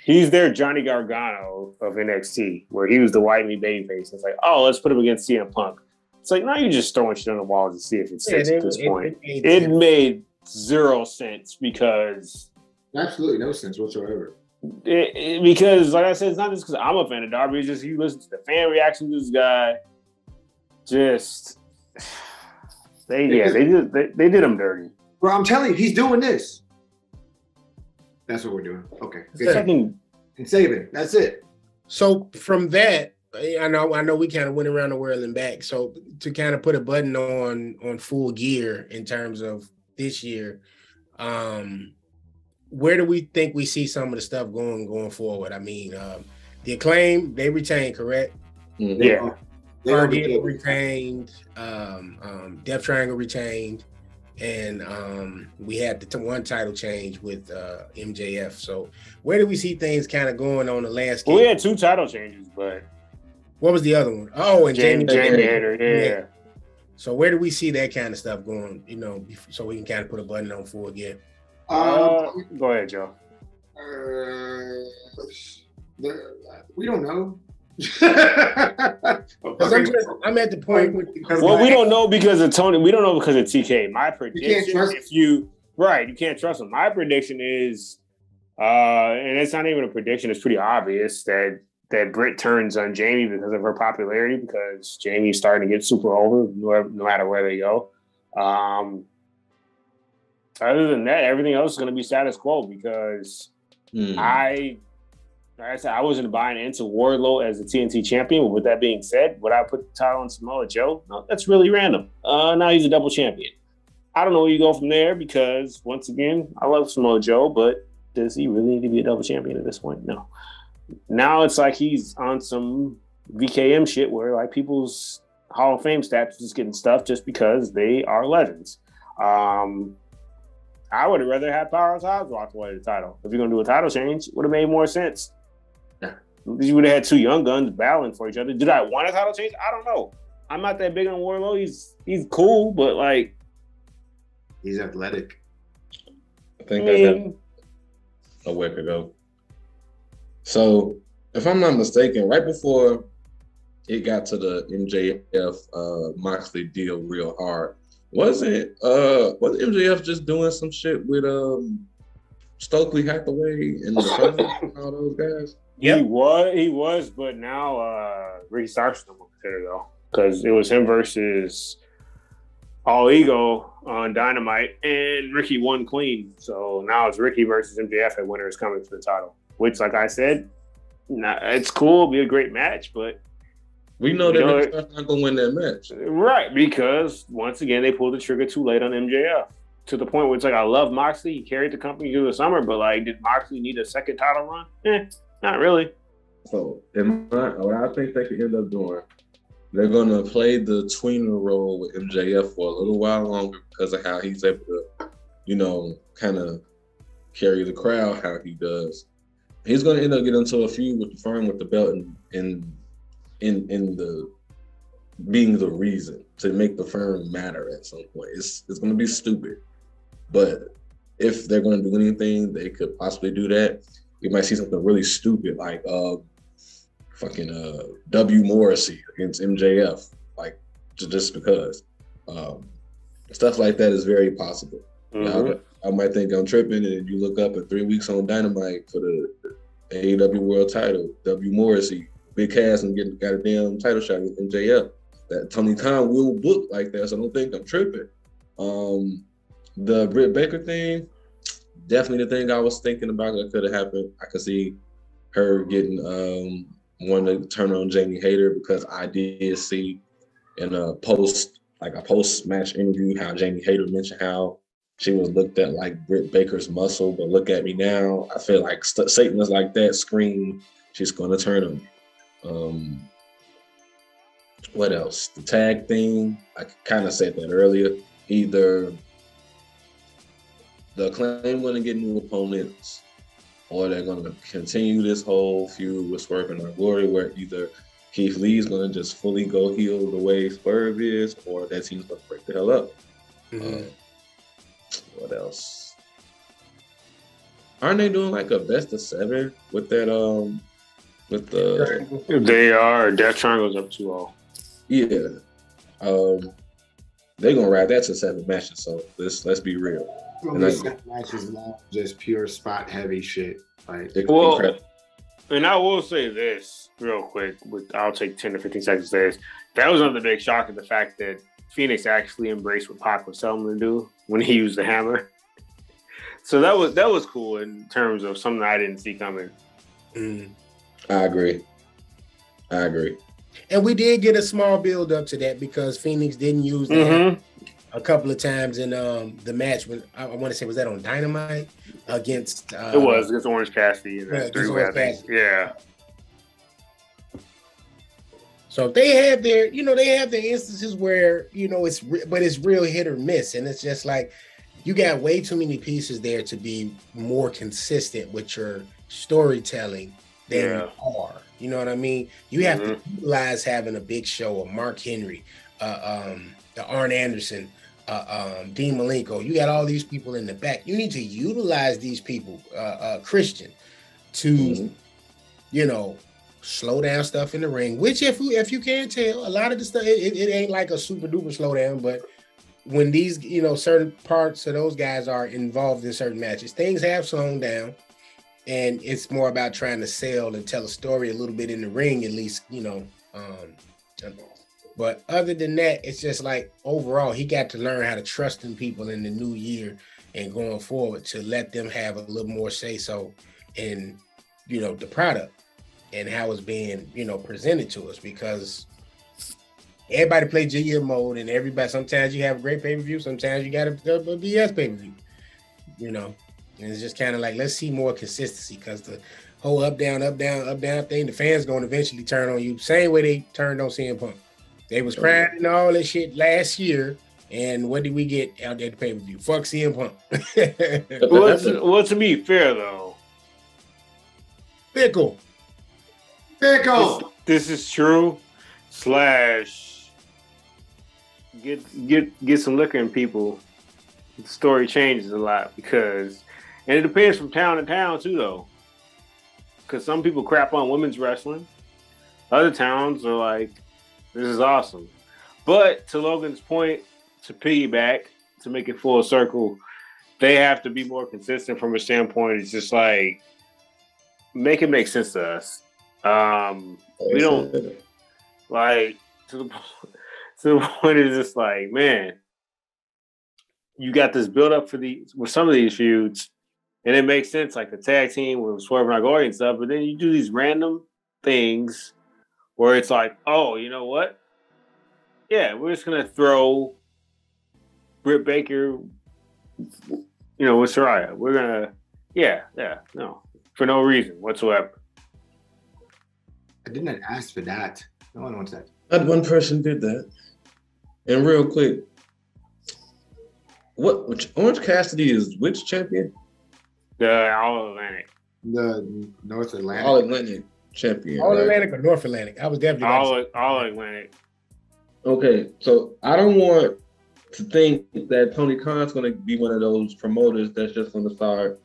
he's their Johnny Gargano of NXT, where he was the white meat babyface. It's like, oh, let's put him against CM Punk. It's like, now you're just throwing shit on the wall to see if it sticks at this point. It made made zero sense because Absolutely no sense whatsoever. because, like I said, it's not just because I'm a fan of Darby. It's just you listen to the fan reaction to this guy. Just they did him dirty. Bro, I'm telling you, he's doing this. That's what we're doing. Okay. Fucking And saving. That's it. So from that, I know we kind of went around the world and back. So to kind of put a button on Full Gear in terms of this year, where do we think we see some of the stuff going forward? I mean, the Acclaim, they retained, correct? Mm-hmm. yeah. Target retained, Death Triangle retained, and we had the one title change with MJF. So where do we see things kind of going on the landscape? Well, we had 2 title changes, but what was the other one? Oh, and Jamie Hader, yeah. So where do we see that kind of stuff going? You know, so we can kind of put a button on Full Gear. Go ahead, Joe. We don't know. I'm at the point with we don't know because of Tony. We don't know because of TK. My prediction, you can't trust him. My prediction is, and it's not even a prediction. It's pretty obvious that Britt turns on Jamie because of her popularity. Because Jamie's starting to get super over, no matter where they go. Other than that, everything else is going to be status quo because like I said, I wasn't buying into Wardlow as the TNT champion. But with that being said, would I put the title on Samoa Joe? No, that's really random. Now he's a double champion. I don't know where you go from there because, once again, I love Samoa Joe, but does he really need to be a double champion at this point? No. Now it's like he's on some VKM shit where like people's Hall of Fame stats just getting stuff just because they are legends. I would have rather had Powerhouse Hobbs walk away with the title. If you're going to do a title change, it would have made more sense. You would have had 2 young guns battling for each other. Did I want a title change? I don't know. I'm not that big on Wardlow. He's cool, but like he's athletic. I think I got a week ago. So if I'm not mistaken, right before it got to the MJF Moxley deal real hard, was MJF just doing some shit with Stokely Hathaway and all those guys? Yep. He was, but now Ricky Starks no more considered though, because it was him versus All Ego on Dynamite, and Ricky won clean. So now it's Ricky versus MJF at Winter is Coming for the title. Which, like I said, it's cool, it'll be a great match, but we know that Ricky Starks not gonna win that match, right? Because once again, they pulled the trigger too late on MJF. To the point where it's like, I love Moxley. He carried the company through the summer, but like, did Moxley need a second title run? Not really. So, what I think they could end up doing, they're going to play the tweener role with MJF for a little while longer because of how he's able to, kind of carry the crowd how he does. He's going to end up getting into a feud with the firm with the belt and in the being the reason to make the firm matter at some point. It's going to be stupid. But if they're going to do anything, they could possibly do that. You might see something really stupid like W. Morrissey against MJF, like just because. Stuff like that is very possible. Mm-hmm. I might think I'm tripping, and you look up at 3 weeks on Dynamite for the AEW World Title, W. Morrissey, big cast, and got a damn title shot with MJF. That Tony Khan will book like that, so I don't think I'm tripping. The Britt Baker thing, definitely the thing I was thinking about that could have happened. I could see her getting wanting to turn on Jamie Hader because I did see in a post-match interview how Jamie Hader mentioned how she was looked at like Britt Baker's muscle, but look at me now. I feel like Satan is like that scream. She's going to turn on me. What else? The tag thing, I kind of said that earlier. Either the Acclaim going to get new opponents, or they're going to continue this whole feud with Swerve and Our Glory, where either Keith Lee's going to just fully go heel the way Swerve is, or that team's going to break the hell up. Mm-hmm. What else? Aren't they doing like a best of 7 with that? With the they are. Death Triangle's up 2-0. Yeah. They're gonna ride that to 7 matches. So let's be real. And this match is not just pure spot heavy shit. Like, well, and I will say this real quick. I'll take 10 to 15 seconds to this. That was another big shock of the fact that Phoenix actually embraced what Pac was telling him to do when he used the hammer. So that was cool in terms of something I didn't see coming. I agree. And we did get a small build up to that because Phoenix didn't use that a couple of times in the match when I want to say, was that on Dynamite against it was against Orange Cassidy in the three-way, I think. Yeah. So they have their instances where, it's real hit or miss. And it's just like, you got way too many pieces there to be more consistent with your storytelling than you are. You know what I mean? You have to utilize having a big show of Mark Henry, the Arn Anderson, Dean Malenko. You got all these people in the back. You need to utilize these people, Christian, to, slow down stuff in the ring, which if you can't tell, a lot of the stuff, it ain't like a super duper slow down, but when these, certain parts of those guys are involved in certain matches, things have slowed down, and it's more about trying to sell and tell a story a little bit in the ring, at least, but other than that, it's just like overall, he got to learn how to trust in people in the new year and going forward to let them have a little more say so in, the product and how it's being, presented to us, because everybody play GM mode, and everybody, sometimes you have a great pay-per-view, sometimes you got a BS pay-per-view, and it's just kind of like, let's see more consistency, because the whole up, down thing, the fans going to eventually turn on you, same way they turned on CM Punk. They was crying and all that shit last year, and what did we get out there at the pay-per-view? Fuck CM Punk. Well, to be fair, though. Fickle. This is true. / get some liquor in people. The story changes a lot and it depends from town to town too, though. Because some people crap on women's wrestling. Other towns are like, this is awesome. But to Logan's point, to piggyback, to make it full circle, they have to be more consistent from a standpoint. It's just like, make it make sense to us. We don't like to the point is just like, man, you got this build up with some of these feuds, and it makes sense, like the tag team with Swerve and Nagori and stuff, but then you do these random things where it's like, oh, you know what? Yeah, we're just gonna throw Britt Baker, with Saraya. We're gonna, no, for no reason whatsoever. I didn't ask for that. No one wants that. Not one person did that. And real quick, which Orange Cassidy is which champion? The All Atlantic. The North Atlantic. All Atlantic champion. All Atlantic or North Atlantic? I was definitely All Atlantic. Okay, so I don't want to think that Tony Khan's going to be one of those promoters that's just going to start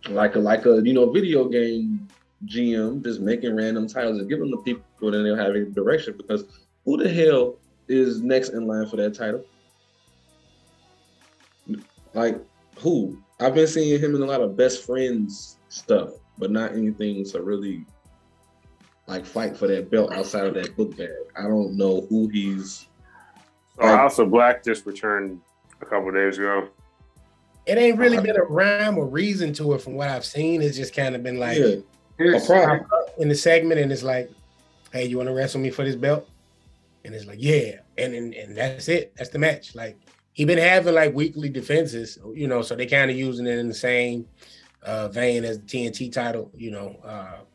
like a video game GM, just making random titles and giving them to people, and then they'll have a direction, because who the hell is next in line for that title? Like, who? I've been seeing him in a lot of best friends stuff, but not anything to really like fight for that belt outside of that book bag. I don't know who he's. House of Black just returned a couple of days ago. It ain't really been a rhyme or reason to it from what I've seen. It's just kind of been like a problem in the segment, and it's like, hey, you want to wrestle me for this belt? And it's like, yeah, and that's it. That's the match. Like, he been having like weekly defenses, so they kind of using it in the same vein as the TNT title,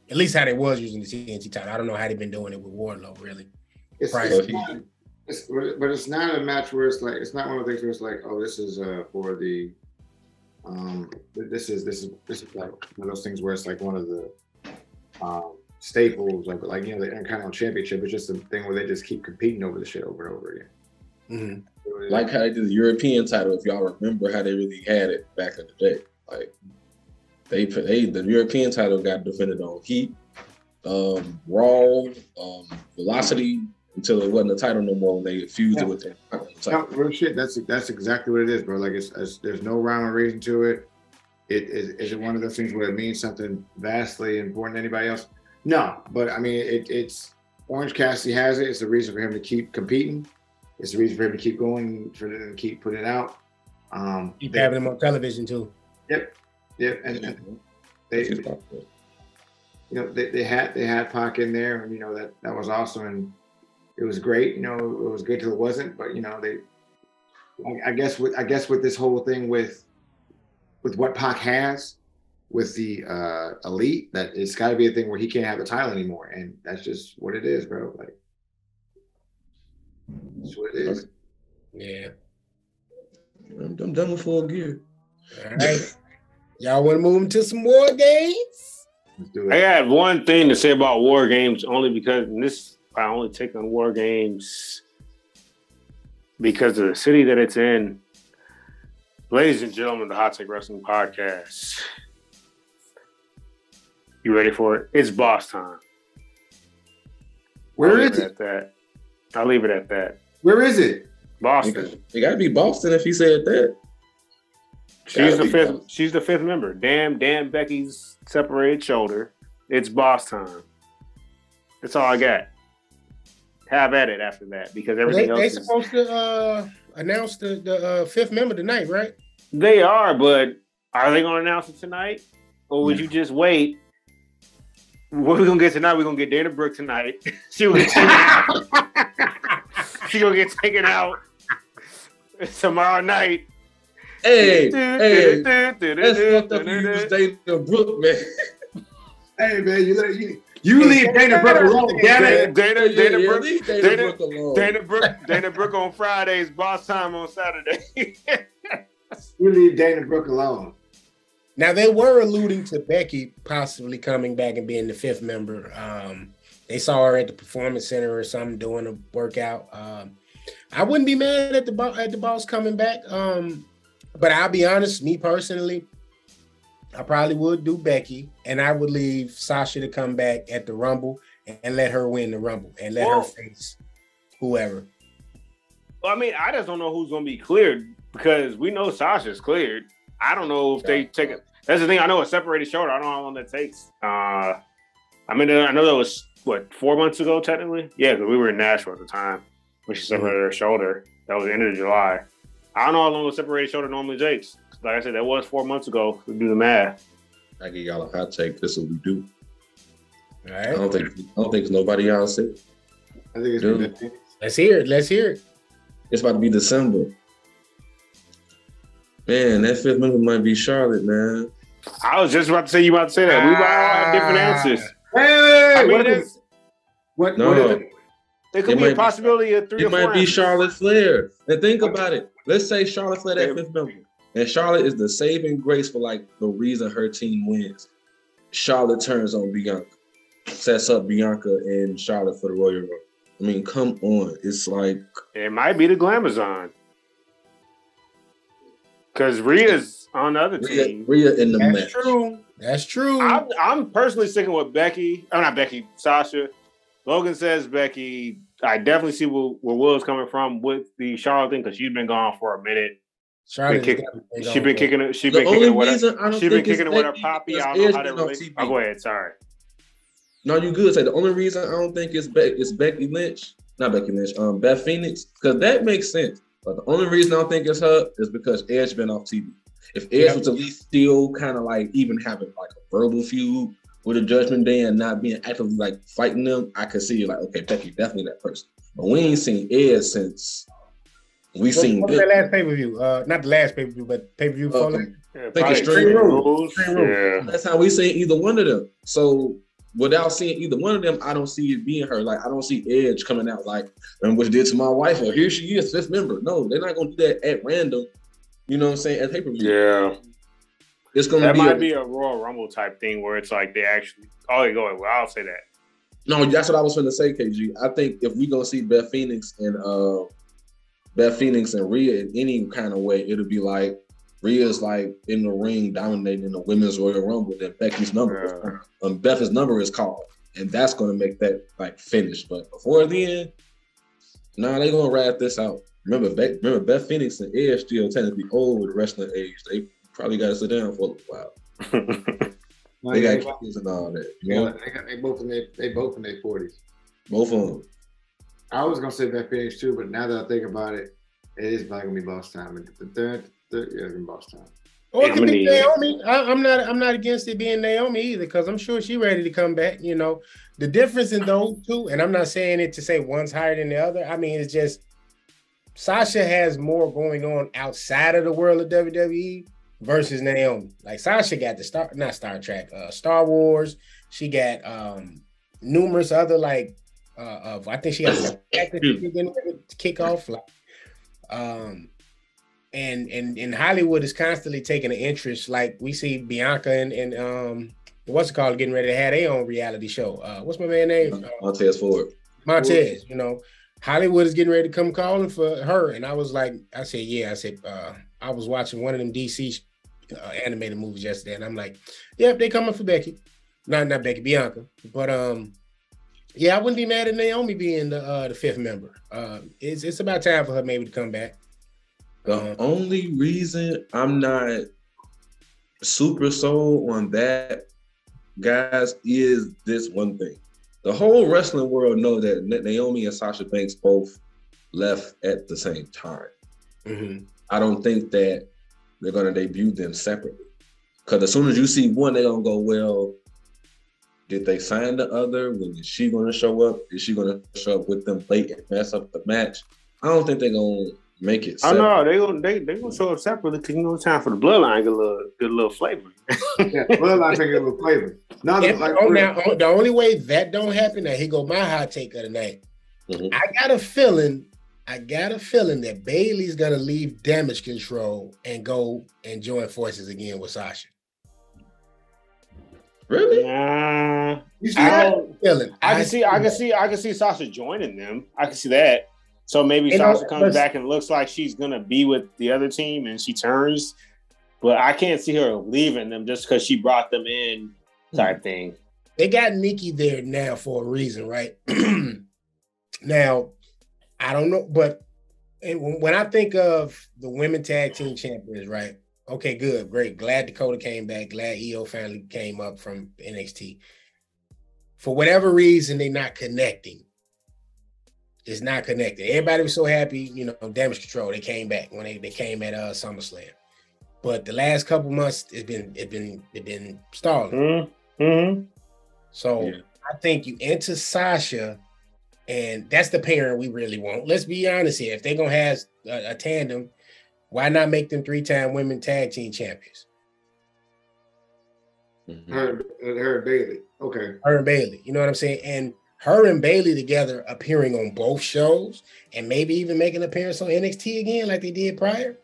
at least how they was using the TNT title. I don't know how they've been doing it with Wardlow, really. But it's not a match where it's like, it's not one of the things where it's like, oh, this is for the this is like one of those things where it's like one of the staples, like the Intercontinental Championship. It's just a thing where they just keep competing over the shit over and over again. Mm-hmm. Like how they did the European title, if y'all remember how they really had it back in the day. Like the European title got defended on Heat, Raw, Velocity, until it wasn't a title no more when they fused it with the title. No, real shit. That's exactly what it is, bro. Like there's no rhyme or reason to it. Is it one of those things where it means something vastly important to anybody else? No, but I mean it's Orange Cassidy has it. It's a reason for him to keep competing. It's a reason for him to keep going, for them to keep putting it out. Keep having him on television too. Yep, and they they had Pac in there, and that was awesome, and it was great. It was good till it wasn't, but I guess with this whole thing with what Pac has with the elite, that it's got to be a thing where he can't have the title anymore, and that's just what it is, bro. Like that's what it is. Yeah, I'm done with Full Gear. All right, y'all want to move into some more games? Let's do it. I got one thing to say about War Games, only because I only take on War Games because of the city that it's in. Ladies and gentlemen, the Hot Take Wrestling Podcast. You ready for it? It's boss time. Where is it? I'll leave it at that. Where is it? Boston. It got to be Boston if he said that. She's the fifth member. Damn Becky's separated shoulder. It's boss time. That's all I got. Have at it after that, because everything else. They supposed to announce the fifth member tonight, right? They are, but are they going to announce it tonight, or would you just wait? What we're gonna get tonight? We're gonna get Dana Brooke tonight. She gonna get taken out tomorrow night. Hey, that's fucked up. You use Dana Brooke, man. Hey, man, you leave Dana Brooke alone, damn it. Dana Brooke on Fridays, boss time on Saturday. You leave Dana Brooke alone. Now, they were alluding to Becky possibly coming back and being the fifth member. They saw her at the Performance Center or something doing a workout. I wouldn't be mad at the boss coming back. But I'll be honest, me personally, I probably would do Becky, and I would leave Sasha to come back at the Rumble and let her win the Rumble and let her face whoever. Well, I mean, I just don't know who's going to be cleared, because we know Sasha's cleared. I don't know if they take it. That's the thing. I know a separated shoulder. I don't know how long that takes. I mean, I know that was, 4 months ago, technically? Yeah, because we were in Nashville at the time when she separated her shoulder. That was the end of July. I don't know how long a separated shoulder normally takes. Like I said, that was 4 months ago. We do the math. I give y'all a hot take. This is what we do. All right. I don't think nobody else said. I think it's good. Let's hear it. It's about to be December. Man, that fifth member might be Charlotte, man. I was just about to say you about to say that. We might all have different answers. Hey, what is it? There could be a possibility of 3 or 4. It might be Charlotte Flair. And think about it. Let's say Charlotte Flair, that fifth member. And Charlotte is the saving grace for the reason her team wins. Charlotte turns on Bianca. Sets up Bianca and Charlotte for the Royal Rumble. I mean, come on. It's like... It might be the Glamazon. Because Rhea's on the other team. Rhea in the match. That's true. I'm personally sticking with Becky. Oh, not Becky. Sasha. Logan says Becky. I definitely see where Will's coming from with the Charlotte thing, because she's been gone for a minute. She's been kicking it with her poppy. I don't know how that relates. Oh, go ahead. Sorry. No, you good. Say the only reason I don't think it's Becky Lynch, not Becky Lynch, Beth Phoenix, because that makes sense. But the only reason I don't think it's her is because Edge been off TV. If Edge was at least still kind of even having a verbal feud with a Judgment Day and not being actively fighting them, I could see okay, Becky definitely that person. But we ain't seen Edge since we've seen. What's that last pay-per-view? Not the last pay-per-view, but pay-per-view before that. I think it's Extreme Rules. Yeah. That's how we seen either one of them. So without seeing either one of them, I don't see it being her. I don't see Edge coming out and what she did to my wife, or here she is, fifth member. No, they're not gonna do that at random. You know what I'm saying? At pay-per-view. Yeah. It's gonna be a Royal Rumble type thing where it's they actually well, I'll say that. No, that's what I was gonna say, KG. I think if we're gonna see Beth Phoenix and Rhea in any kind of way, it'll be Rhea's in the ring dominating the women's Royal Rumble, then Becky's number Beth's number is called. And that's gonna make that finish. But before then, Nah, they gonna ride this out. Remember Beth Phoenix and Edge still technically old with wrestling age. They probably got to sit down for a while. They got kids and all that. You know? They both in their 40s. Both of them. I was gonna say Beth Phoenix too, but now that I think about it, it is probably gonna be boss time. The third yeah, it's gonna be boss time. Or it could be Naomi. I'm not against it being Naomi either, because I'm sure she's ready to come back. You know, the difference in those two, and I'm not saying it to say one's higher than the other. I mean, it's just Sasha has more going on outside of the world of WWE versus Naomi. Like Sasha got Star Wars. She got numerous other I think she got to kick off. And Hollywood is constantly taking an interest. Like we see Bianca and what's it called getting ready to have their own reality show. What's my man's name? Montez Ford. Montez, you know. Hollywood is getting ready to come calling for her. And I was like, I was watching one of them DC animated movies yesterday, and I'm like, yep, they coming for Becky. Not Becky, Bianca. But yeah, I wouldn't be mad at Naomi being the fifth member. It's about time for her maybe to come back. The only reason I'm not super sold on that, guys, is this one thing. The whole wrestling world know that Naomi and Sasha Banks both left at the same time. Mm-hmm. I don't think that they're going to debut them separately. Because as soon as you see one, they're going to go, well, did they sign the other? When is she going to show up? Is she going to show up with them late and mess up the match? I don't think they're going to make it separate. Oh no, they gonna show up separately because it's time for the bloodline to get a little flavor. Yeah, bloodline to get a little flavor. Now, the only way that don't happen, now here go my hot take of the night. Mm-hmm. I got a feeling that Bayley's gonna leave Damage Control and go and join forces again with Sasha. Really? I can see Sasha joining them. I can see that. So maybe Sasha comes back and looks like she's gonna be with the other team and she turns, but I can't see her leaving them just because she brought them in type thing. They got Nikki there now for a reason, right? Now, I don't know, but when I think of the women tag team champions, right? Okay, good, great. Glad Dakota came back. Glad EO finally came up from NXT. For whatever reason, they're not connecting. It's not connected. Everybody was so happy, you know, Damage Control. They came back when they came at SummerSlam. But the last couple months, it's been stalling. Mm-hmm. So yeah. I think you enter Sasha, and that's the pairing we really want. Let's be honest here. If they're gonna have a tandem, why not make them 3-time women tag team champions? Mm-hmm. Her and Bayley. Okay. Her and Bayley. You know what I'm saying? And her and Bayley together appearing on both shows and maybe even making an appearance on NXT again like they did prior.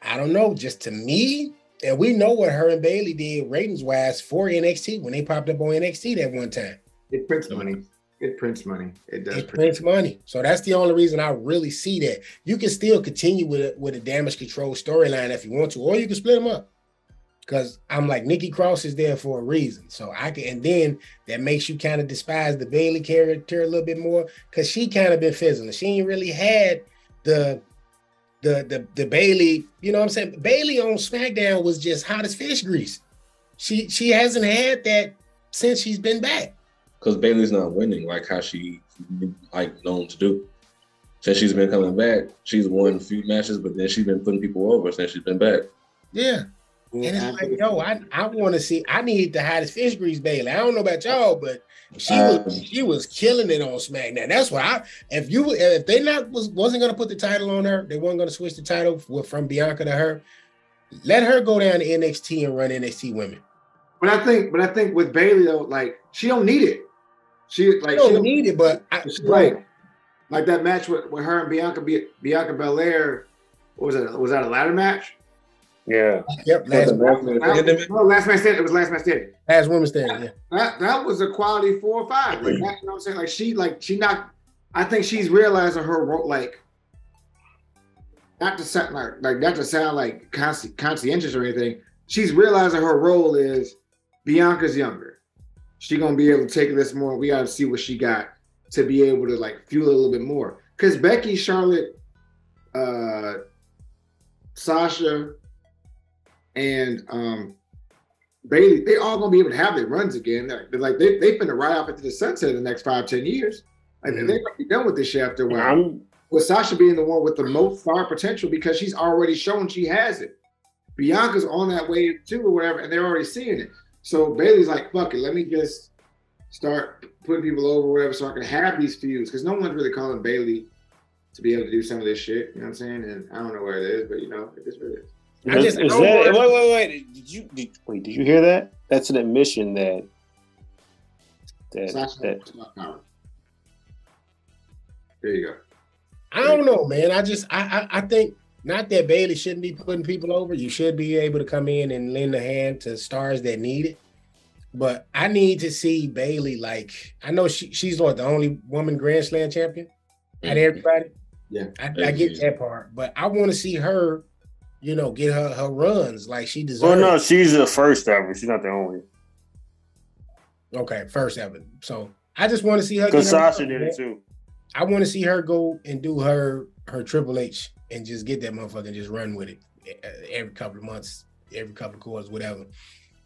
I don't know. Just to me, and we know what her and Bayley did ratings-wise for NXT when they popped up on NXT that one time. It prints money. It prints money. It does. It prints money. So that's the only reason I really see that. You can still continue with a Damage Control storyline if you want to, or you can split them up. Because I'm like, Nikki Cross is there for a reason. So I can, and then that makes you kind of despise the Bayley character a little bit more because she kind of been fizzling. She ain't really had the Bayley, you know what I'm saying? Bayley on SmackDown was just hot as fish grease. She hasn't had that since she's been back. Because Bayley's not winning like how she known to do. Since she's been coming back, she's won a few matches, but then she's been putting people over since she's been back. Yeah. And it's like, yo, I want to see. I need the hottest fish grease Bayley. I don't know about y'all, but she was killing it on SmackDown. That's why if they wasn't gonna put the title on her, they weren't gonna switch the title from Bianca to her. Let her go down to NXT and run NXT Women. But I think with Bayley though, like she don't need it. She don't need it, but like that match with her and Bianca Belair. Was that a ladder match? Yeah. Yep. Last man standing. It was last man standing. Last woman standing. Yeah. That was a quality 4 or 5. Like that, you know what I'm saying? Like she not. I think she's realizing her role. Like not to sound like conscientious or anything. She's realizing her role is Bianca's younger. She gonna be able to take this more. We gotta see what she got to be able to like fuel it a little bit more. because Becky, Charlotte, Sasha, and Bailey, they all gonna be able to have their runs again. Like they finna ride off into the sunset in the next 5-10 years. Like they're gonna be done with this shit after a while. With Sasha being the one with the most star potential because she's already shown she has it. Bianca's on that wave too, or whatever, and they're already seeing it. So Bailey's like, fuck it, let me just start putting people over, whatever, so I can have these feuds. Because no one's really calling Bailey to be able to do some of this shit. You know what I'm saying? And I don't know where it is, but you know, it is what it is. Wait. Did you hear that? That's an admission that. There you go. I don't know, man. I think not that Bailey shouldn't be putting people over. You should be able to come in and lend a hand to stars that need it. But I need to see Bailey. Like, I know she's what, the only woman Grand Slam champion out of everybody. Yeah, I get that part, but I want to see her, you know, get her runs like she deserves. Well, no, she's the first ever. She's not the only. Okay, first ever. So I just want to see her. Because Sasha did it too. I want to see her go and do her Triple H and just get that motherfucker and just run with it every couple of months, every couple of quarters, whatever.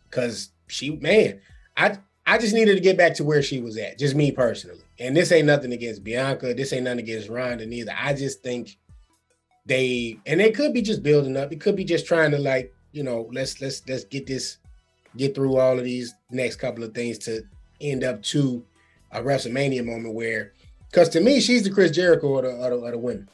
Because I just needed to get back to where she was at, just me personally. And this ain't nothing against Bianca. This ain't nothing against Ronda neither. I just think they could be just building up. It could be just trying to, like, you know, let's get through all of these next couple of things to end up to a WrestleMania moment where, because to me, she's the Chris Jericho of the women.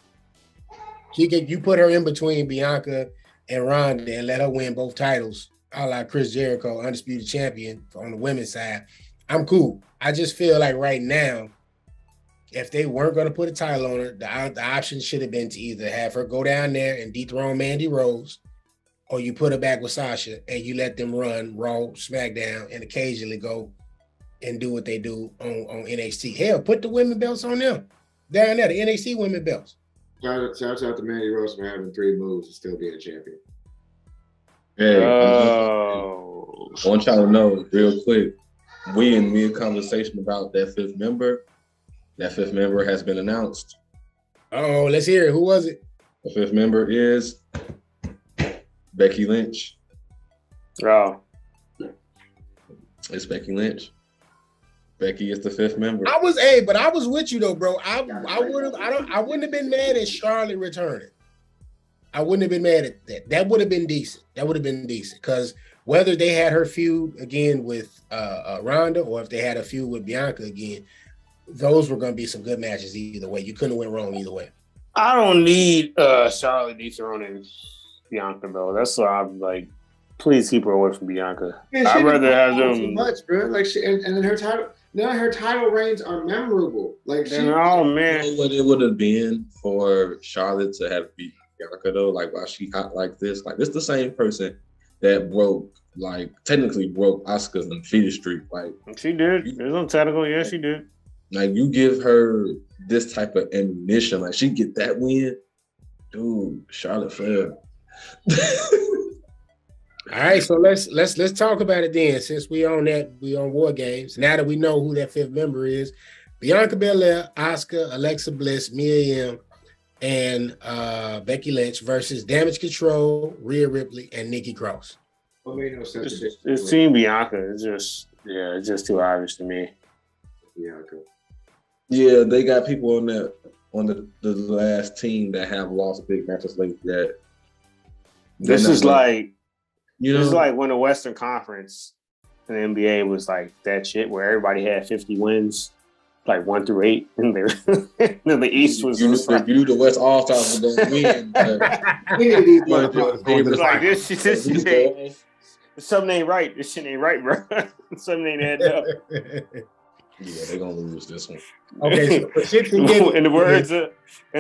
You put her in between Bianca and Ronda and let her win both titles, a la Chris Jericho, undisputed champion on the women's side. I'm cool. I just feel like right now, if they weren't going to put a title on her, the option should have been to either have her go down there and dethrone Mandy Rose, or you put her back with Sasha and you let them run Raw, SmackDown, and occasionally go and do what they do on NXT. Hell, put the women belts on them. Down there, the NXT women belts. Shout out to Mandy Rose for having 3 moves and still being a champion. Hey, I want y'all to know real quick, we in mid conversation about that fifth member. That fifth member has been announced. Oh, let's hear it. Who was it? The fifth member is Becky Lynch. Oh. It's Becky Lynch. Becky is the fifth member. I was with you though, bro. I wouldn't have been mad at Charlotte returning. I wouldn't have been mad at that. That would have been decent. Because whether they had her feud again with Ronda or if they had a feud with Bianca again, those were going to be some good matches either way. You couldn't have went wrong either way. I don't need Charlotte dethroning Bianca though. That's why I'm like, please keep her away from Bianca. Yeah, I'd rather have them. Too much, bro. Like and then her title. Now her title reigns are memorable. Like oh man, you know what it would have been for Charlotte to have beat Bianca though? Like, why she hot like this? Like, this the same person that technically broke Asuka's undefeated streak. Like, she did. It was untechnical. Yeah, she did. Like, you give her this type of ammunition, like she get that win, dude. Charlotte Flair. All right, so let's talk about it then. Since we on War Games. Now that we know who that fifth member is, Bianca Belair, Asuka, Alexa Bliss, Mia Yim, and Becky Lynch versus Damage Control, Rhea Ripley, and Nikki Cross. What made no sense? It's Team Bianca. It's just too obvious to me. Bianca. Yeah, they got people on the last team that have lost big matches like that. This is like. You know, it's like when the Western Conference in the NBA was like that shit where everybody had 50 wins, like 1 through 8, and then the East was. You knew the West All Stars was going to win. Like this shit, something ain't right. This shit ain't right, bro. Something ain't adding up. Yeah, they're gonna lose this one. Okay, so shits and giggles. In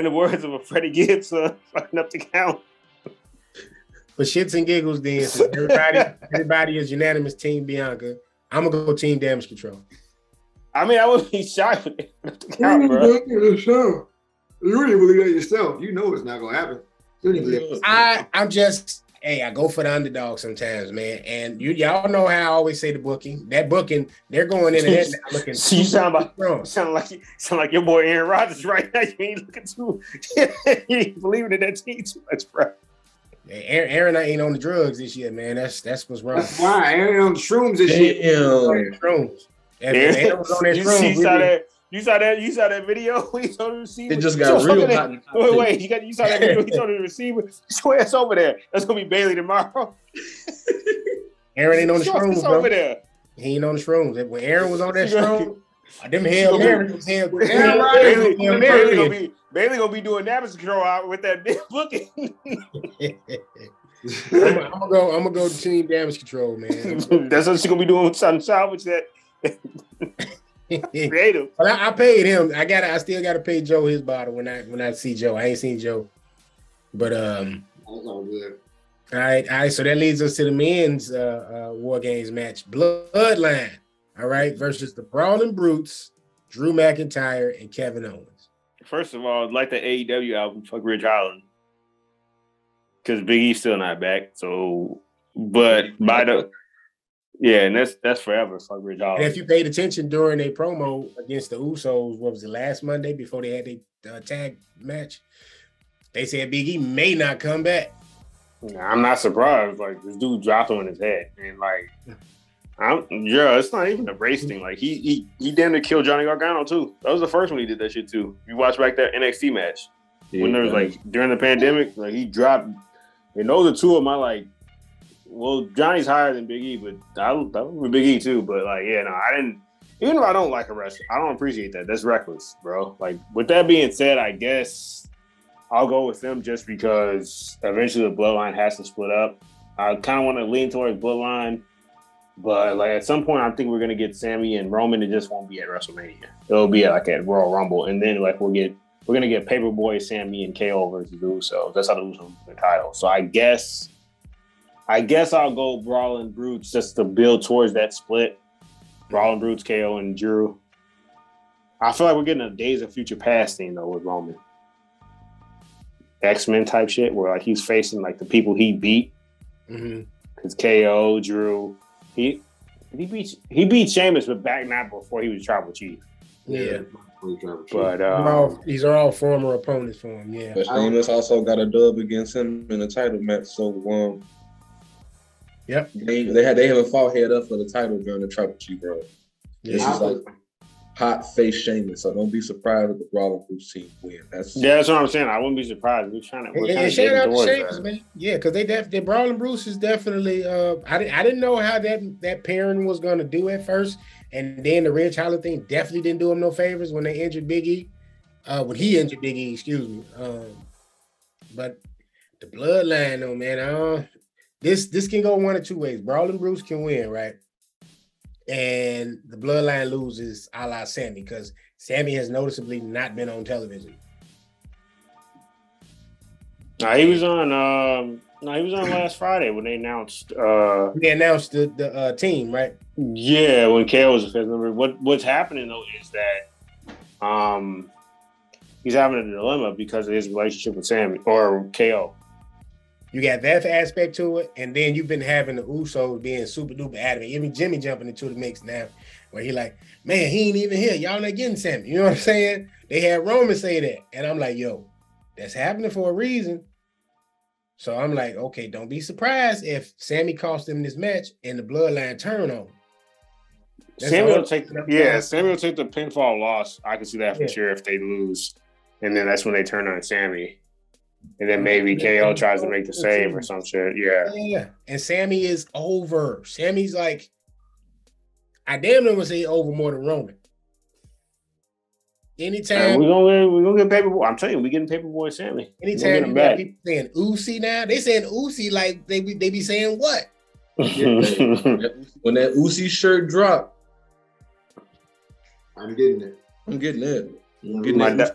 the words of a Freddie Gibbs, fucking up the count. For shits and giggles, then, since everybody is unanimous Team Bianca, I'm gonna go Team Damage Control. I mean, I wouldn't be shocked with it up the count, bro. You don't even believe that yourself. You know it's not gonna happen. I'm just, Hey, I go for the underdog sometimes, man. And y'all know how I always say the booking. That booking, they're going into that now looking. So you sound like your boy Aaron Rodgers right now. You ain't looking too. You ain't believing in that team too much, bro. Aaron ain't on the drugs this year, man. That's what's wrong. That's why Aaron on the shrooms this year. Shrooms. If Aaron was on that shrooms, you saw that video? He told the receiver. It just got real hot. Wait. You saw that video? He told the receiver, "Swear it's over there. That's gonna be Bailey tomorrow." Aaron ain't on the shrooms, bro. Over there. He ain't on the shrooms. When Aaron was on that shrooms, them Hail Mary was Hail Mary. Bailey gonna be doing damage control out with that big booking. I'm gonna go to team damage control, man. That's what she's gonna be doing with something salvage that. Creative. But I paid him. I still gotta pay Joe his bottle when I see Joe. I ain't seen Joe. But That's all good. All right. So that leads us to the men's War Games match. Bloodline, all right, versus the Brawling Brutes, Drew McIntyre and Kevin Owens. First of all, like the AEW album, fuck Ridge Holland. Because Big E's still not back. So, but by the and that's forever. Fuck Ridge Holland. And if you paid attention during a promo against the Usos, what was it, last Monday before they had their tag match? They said Big E may not come back. I'm not surprised. Like, this dude dropped on his head, and like, it's not even a race thing. Like, he damn near killed Johnny Gargano too. That was the first one he did that shit too. You watch back that NXT match when there was like during the pandemic, like he dropped. And those are two of my like. Well, Johnny's higher than Big E, but I with Big E too. But like, I didn't. Even though I don't like a wrestler, I don't appreciate that. That's reckless, bro. Like, with that being said, I guess I'll go with them just because eventually the Bloodline has to split up. I kind of want to lean towards Bloodline, but like at some point, I think we're gonna get Sammy and Roman. It just won't be at WrestleMania. It'll be at Royal Rumble, and then like we're gonna get Paperboy, Sammy, and KO versus the Usos. That's how the Usos win the title. So I guess I'll go Brawling Brutes just to build towards that split. Brawling Brutes, KO, and Drew. I feel like we're getting a Days of Future Past thing though with Roman. X-Men type shit where like he's facing like the people he beat. Because KO, Drew, he beat Sheamus, but back not before he was Tribal Chief. Yeah. But these are all former opponents for him, yeah. But Sheamus also got a dub against him in the title match, so yep. They haven't fought head up for the title during the Tribal Chief run. This is like hot face Sheamus, so don't be surprised if the Brawling Brutes team win. That's what I'm saying. I wouldn't be surprised. We're trying to shout out to Sheamus, man. Yeah, because the Brawling Brutes is definitely. I didn't know how that pairing was going to do at first, and then the Ridge Holland thing definitely didn't do him no favors when they injured Big E. When he injured Big E, excuse me. But the Bloodline, though, man. This can go one of two ways. Brawling Brutes can win, right? And the Bloodline loses a la Sammy because Sammy has noticeably not been on television. He was on last Friday when they announced the team, right? Yeah, when KO was a fifth member. What's happening though is that he's having a dilemma because of his relationship with Sammy or KO. You got that aspect to it, and then you've been having the Usos being super duper adamant. Even Jimmy jumping into the mix now, where he like, man, he ain't even here. Y'all not getting Sammy. You know what I'm saying? They had Roman say that, and I'm like, yo, that's happening for a reason. So I'm like, okay, don't be surprised if Sammy cost them this match and the Bloodline turn on. Sammy will take the pinfall loss. I can see that for sure if they lose, and then that's when they turn on Sammy. And then maybe KO tries to make the save or some shit. Yeah. And Sammy is over. Sammy's like, I damn near would say over more than Roman. Anytime we're gonna get Paperboy. I'm telling you, we getting Paperboy Sammy. Anytime you got people saying Uzi now, they saying Uzi like they be saying what? When that Uzi shirt drop, I'm getting it.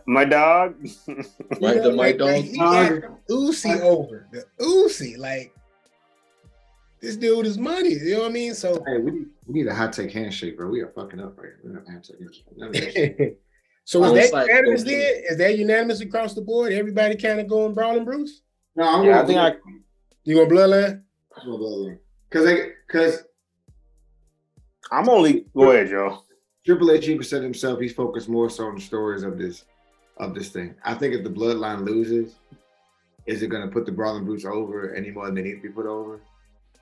My dog. My dog. Uzi over. The Uzi, like this dude is money. You know what I mean? So hey, we need a hot take handshake, bro. We are fucking up right here. We don't have to handshake. So is that unanimous then? Is that unanimous across the board? Everybody kind of going Brawling Brutes? No, You going Bloodline? Because I'm only go ahead, Joe. Triple H even said himself he's focused more so on the stories of this thing. I think if the Bloodline loses, is it going to put the Brawling Brutes over any more than they need to be put over?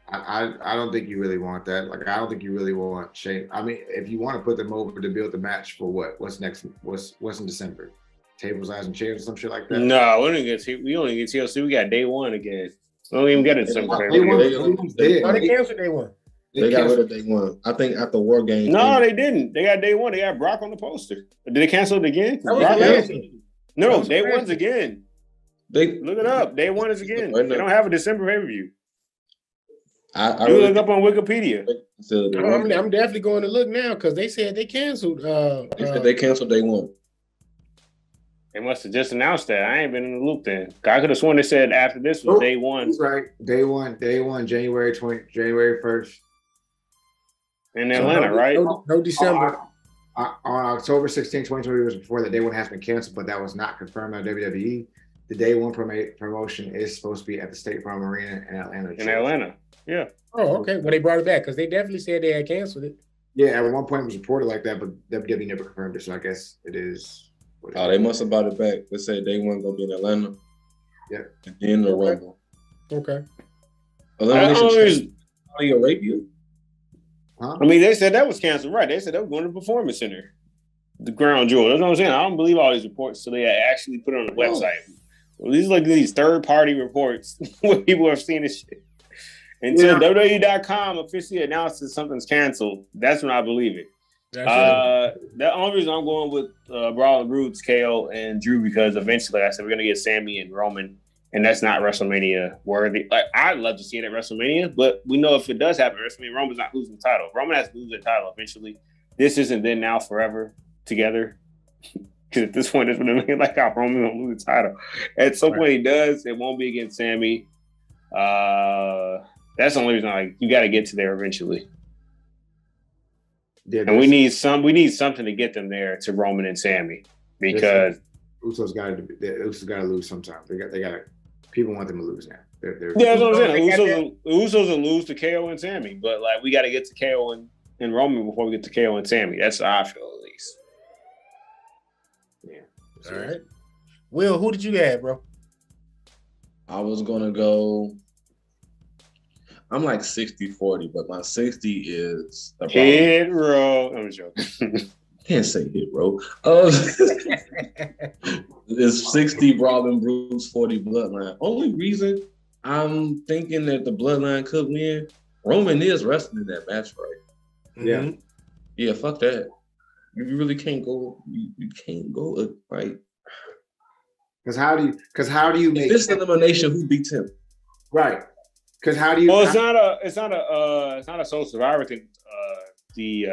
I don't think you really want that. Like, I don't think you really want Shane. I mean, if you want to put them over to build the match for what? What's next? What's in December? Tables, Lies, and Chairs, or some shit like that? No, we only get TLC. We got day one again. We don't even get it. Day they canceled day one. They got rid of day one. I think after War Games. No, they didn't. They got day one. They got Brock on the poster. Did they cancel it again? No, day one's again. They look it up. Day one is again. They don't have a December pay-per-view. I look up on Wikipedia. I'm definitely going to look now because they said they canceled. They said they canceled day one. They must have just announced that. I ain't been in the loop then. I could have sworn they said after this was day one. That's right. Day one, January 1st. In Atlanta, right? No December. On October 16, 2020 was before that day one has been canceled, but that was not confirmed by WWE. The day one promotion is supposed to be at the State Farm Arena in Atlanta. In Atlanta, yeah. Oh, okay. Well, they brought it back because they definitely said they had canceled it. Yeah, at one point it was reported like that, but WWE never confirmed it, so I guess it is. Oh, they must have brought it back. They said day one gonna be in Atlanta. Yeah. And then the Rumble. Okay. Saudi Arabia. Huh? I mean, they said that was canceled, right? They said they were going to the Performance Center, the ground jewel. That's what I'm saying. I don't believe all these reports, so they actually put it on the website. Well, these like these third-party reports where people have seen this shit. Until WWE.com officially announces something's canceled, that's when I believe it. The only reason I'm going with Brawling Brutes, KO, and Drew because eventually, like I said, we're gonna get Sammy and Roman, and that's not WrestleMania worthy. Like, I'd love to see it at WrestleMania, but we know if it does happen at WrestleMania, Roman's not losing the title. Roman has to lose the title eventually. This isn't then, now, forever together. Because at this point, it's going to be like how Roman gonna lose the title. At some point, he does. It won't be against Sammy. That's the only reason. You got to get to there eventually. Yeah, and we need something to get them there to Roman and Sammy because Usos got to lose sometime. They got to. People want them to lose now. That's what I'm saying. Usos will lose to KO and Sammy, but we got to get to KO and Roman before we get to KO and Sammy. That's how I feel, at least. Yeah. All right. Will, who did you have, bro? I was gonna go. I'm like 60-40, but my 60 is the Hit Row. I'm joking. Can't say Hit Row. It's 60 Brawling Brutes, 40 Bloodline. Only reason I'm thinking that the Bloodline could win, Roman is wrestling in that match, right? Yeah. Yeah, fuck that. You really can't go. You can't go right. Because how do you make this elimination? Who beats him? Right. Because how do you? Well, it's not a Soul Survivor thing. The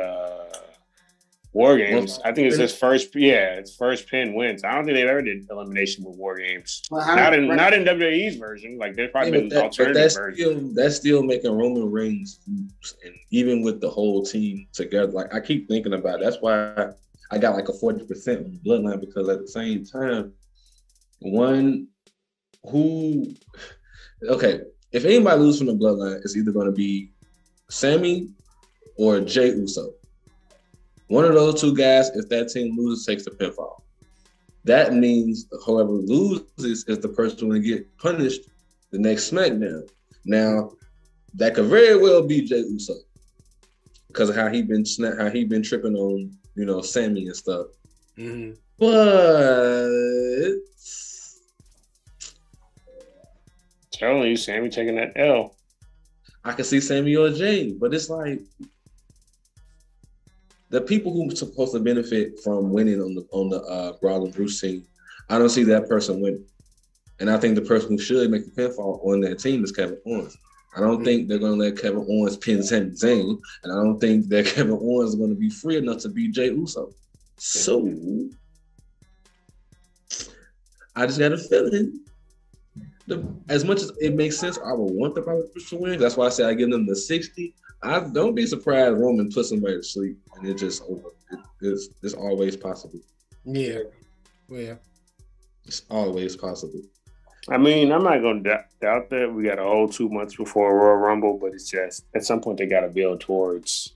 War Games. I think it's his first. Yeah, it's first pin wins. I don't think they've ever did elimination with War Games. Well, not in WWE's version. There's probably been alternative versions. That's still making Roman Reigns, and even with the whole team together. I keep thinking about it. That's why I got a 40% on the Bloodline, because at the same time, if anybody loses from the Bloodline, it's either going to be Sammy or Jey Uso. One of those two guys, if that team loses, takes the pinfall. That means whoever loses is the person going to get punished the next SmackDown. Now, that could very well be Jey Uso because of how he been tripping on Sammy and stuff. Mm-hmm. But telling you, Sammy taking that L. I can see Sammy or Jay, but it's the people who are supposed to benefit from winning on the Brawling Brutes team. I don't see that person winning, and I think the person who should make the pinfall on that team is Kevin Owens. I don't think they're going to let Kevin Owens pin Sami Zayn, and I don't think that Kevin Owens is going to be free enough to beat Jey Uso. So I just got a feeling. As much as it makes sense, I would want the Brawling Brutes to win. That's why I say I give them the 60. I don't be surprised Roman puts somebody to sleep and it just over. It's always possible. Yeah. Well, it's always possible. I mean, I'm not going to doubt that. We got a whole 2 months before Royal Rumble, but it's just at some point they got to build towards.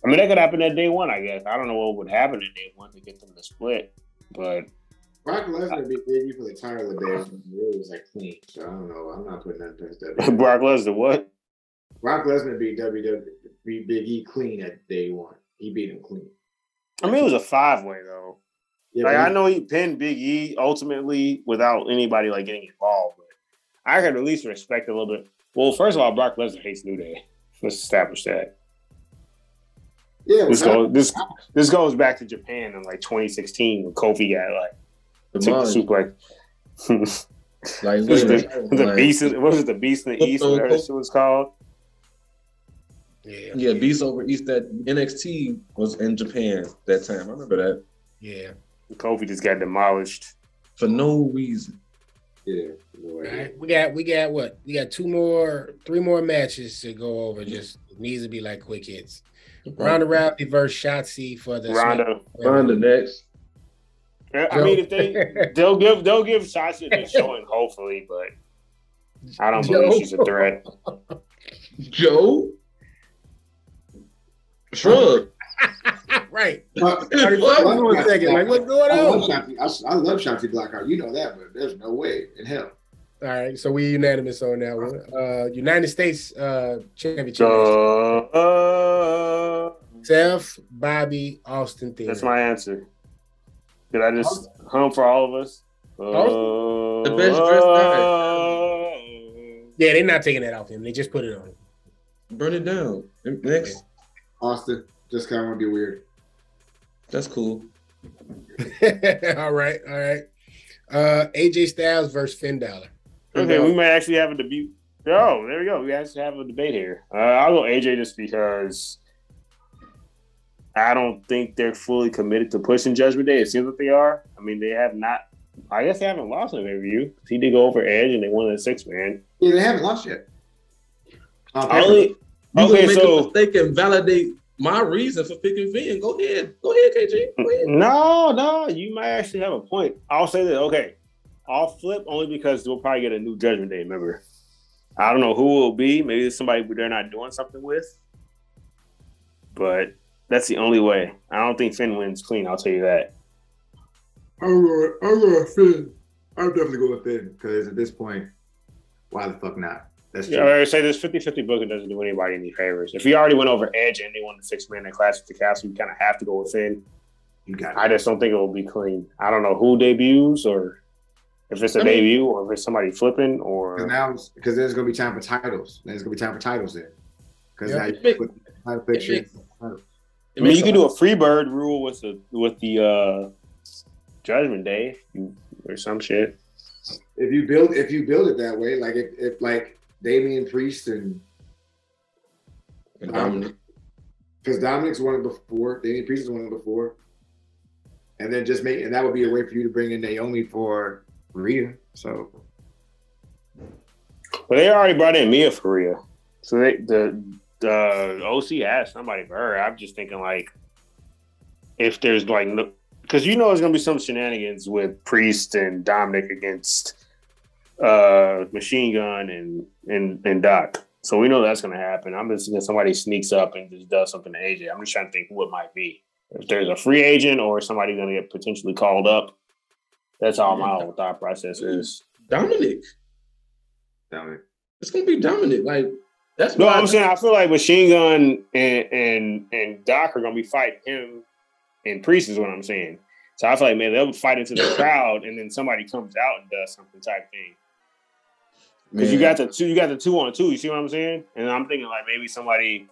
I mean, that could happen at day one, I guess. I don't know what would happen at day one to get them to split, but Brock Lesnar beat Big E for the title of the day. It was like clean, so I don't know. I'm not putting that past that. Brock Lesnar, what? Brock Lesnar beat Big E clean at day one. He beat him clean. I mean, it was a 5-way though. Yeah, like I know he pinned Big E ultimately without anybody like getting involved, but I could at least respect a little bit. Well, first of all, Brock Lesnar hates New Day. Let's establish that. Yeah, this goes back to Japan in like 2016 when Kofi got like took the suplex. Like the beast. What was it? The Beast in the East. Whatever that shit was called. Yeah, Beast over East. That NXT was in Japan that time. I remember that. Yeah. Kofi just got demolished for no reason. Yeah. All right. We got what? We got 3 more matches to go over. Just it needs to be like quick hits. Ronda Rousey versus Shotzi for the Ronda next. I mean, if they'll give Shotzi the showing, hopefully, but I don't believe she's a threat. Joe, shrug. Right. One second. Like, what's going on? I love Shotzi Blackheart. You know that, but there's no way in hell. All right, so we unanimous on that one. United States Championship. Seth, Bobby, Austin Theory. That's my answer. Did I just hum for all of us? The best dressed guy. Yeah, they're not taking that off him. They just put it on him. Burn it down. Next. Austin. Just kind of want to be weird. That's cool. All right. AJ Styles versus Finn Balor. Okay, we might actually have a debate. Oh, there we go. We actually have a debate here. I'll go AJ just because I don't think they're fully committed to pushing Judgment Day. It seems like they are. I mean, they have not. I guess they haven't lost in review. He did go over Edge, and they won the 6-man. Yeah, they haven't lost yet. Okay, make a mistake and validate my reason for picking Finn. Go ahead, KG. Go ahead. No, you might actually have a point. I'll say that. Okay, I'll flip only because we'll probably get a new Judgment Day member. I don't know who it will be. Maybe it's somebody they're not doing something with. But that's the only way. I don't think Finn wins clean. I'll tell you that. I'm going Finn. I'm definitely going with Finn because at this point, why the fuck not? That's true. I say this 50-50 booking doesn't do anybody any favors. If he already went over Edge and they won the 6-man in Clash with the Castle, you kind of have to go with Finn. You got it. I just don't think it will be clean. I don't know who debuts or if it's a debut or if it's somebody flipping or because there's gonna be time for titles. There's gonna be time for titles there. Because now you put the title picture. I mean, you can do a free bird rule with the Judgment Day or some shit. If you build it that way, like if like Damian Priest and Dominic, because Dominic's won it before, Damian Priest has won it before, and then and that would be a way for you to bring in Naomi for Rhea. So, well, they already brought in Mia for Rhea, so the OC asked somebody for her. I'm just thinking like if there's like no. Because there's going to be some shenanigans with Priest and Dominic against Machine Gun and Doc. So we know that's going to happen. I'm just thinking somebody sneaks up and just does something to AJ. I'm just trying to think who it might be. If there's a free agent or somebody going to get potentially called up, that's all my whole thought process is. Dominic. It's going to be Dominic. Like that's no. I'm saying I feel like Machine Gun and Doc are going to be fighting him. And Priest is what I'm saying. So I feel like, man, they'll fight into the crowd and then somebody comes out and does something type thing. Because you got the 2-on-2, you see what I'm saying? And I'm thinking like maybe somebody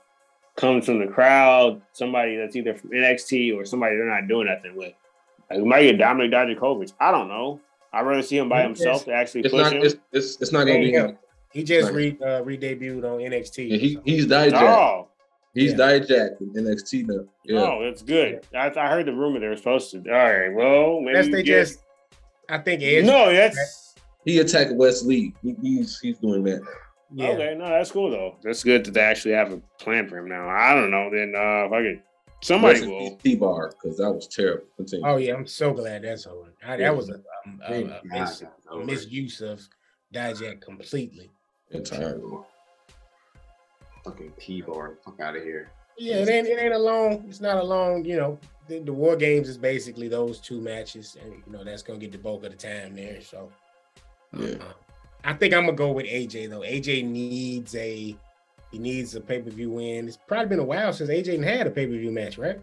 comes from the crowd, somebody that's either from NXT or somebody they're not doing nothing with. Like we might get Dominic Dijakovic. I don't know. I'd rather see him by himself to actually push him. It's not going to be him. He just re-debuted on NXT. Yeah, he's Dijak. Oh. He's Dijak in NXT now. Yeah. Oh, that's good. I heard the rumor they were supposed to. All right, well, maybe I think Edge. No, that's he attacked West Lee. He's doing that. Yeah. Okay, no, that's cool though. That's good that they actually have a plan for him now. I don't know. Then fuck it. Somebody will. T-Bar, because that was terrible. Continue. Oh yeah, I'm so glad that's over. That was a Thank God. misuse of Dijak completely. Entirely. Fucking P-bar, fuck out of here. Yeah, it ain't a long. It's not a long. You know, the War Games is basically those two matches, and you know that's gonna get the bulk of the time there. So, Yeah. I think I'm gonna go with AJ though. AJ needs a pay-per-view win. It's probably been a while since AJ had a pay-per-view match, right?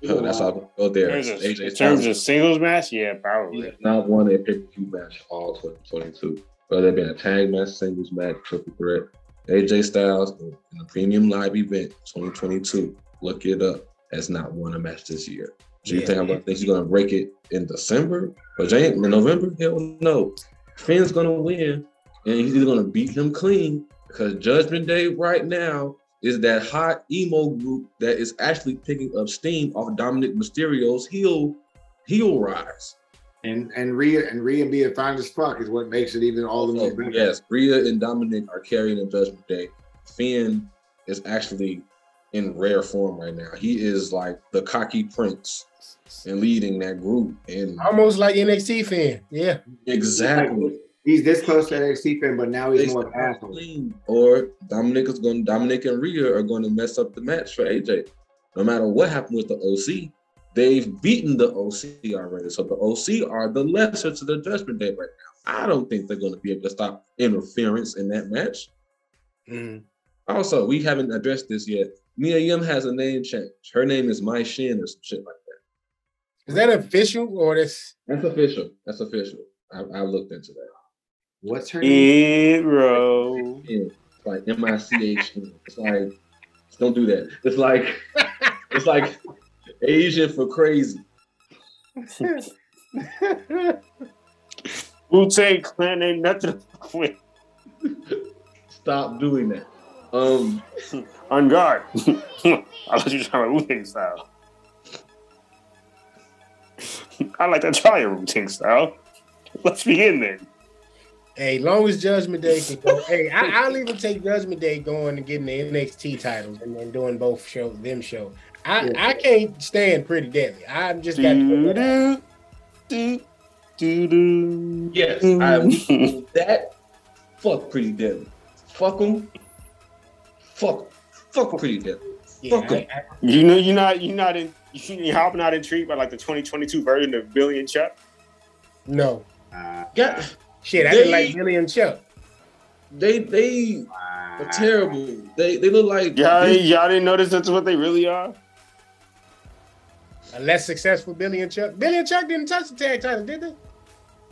That's all go there. In terms of singles match, yeah, probably. He not won a pay-per-view match all 2022. Whether it been a tag match, singles match, triple threat. AJ Styles in the Premium Live event 2022. Look it up. Has not won a match this year. So you think he's gonna break it in December or in November? Hell no. Finn's gonna win, and he's either gonna beat him clean because Judgment Day right now is that hot emo group that is actually picking up steam off Dominic Mysterio's heel rise. And Rhea being fine as fuck is what makes it even all the more better. Yes, Rhea and Dominic are carrying the Judgment Day. Finn is actually in rare form right now. He is like the cocky prince and leading that group. And Almost like NXT Finn. Yeah. Exactly. He's this close to NXT Finn, but now he's more of an asshole. Or Dominic and Rhea are going to mess up the match for AJ. No matter what happened with the OC, they've beaten the OC already. So the OC are the lesser to the Judgment Day right now. I don't think they're going to be able to stop interference in that match. Mm. Also, we haven't addressed this yet. Mia Yim has a name change. Her name is Mai Shin or some shit like that. Is that official or that's official? That's official. I looked into that. What's her name? Hero. It's like M-I-C-H-N. It's like, don't do that. It's like Asian for crazy. Wu-Tang Clan ain't nothing to fuck with. Stop doing that. On guard. I thought you were trying to Wu-Tang style. I like that try your Wu-Tang style. Let's begin then. Hey, long as Judgment Day can go. Hey, I'll even take Judgment Day going and getting the NXT titles and then doing both shows. I can't stand Pretty Deadly. I'm just got to Yes, I will that. Fuck Pretty Deadly. Fuck them. Fuck Pretty Deadly. Fuck them. You're not intrigued by like the 2022 version of Billy and Chuck? No. Shit, I didn't like Billy and Chuck. They are terrible. They look like y'all didn't notice that's what they really are. A less successful Billy and Chuck. Billy and Chuck didn't touch the tag title, did they?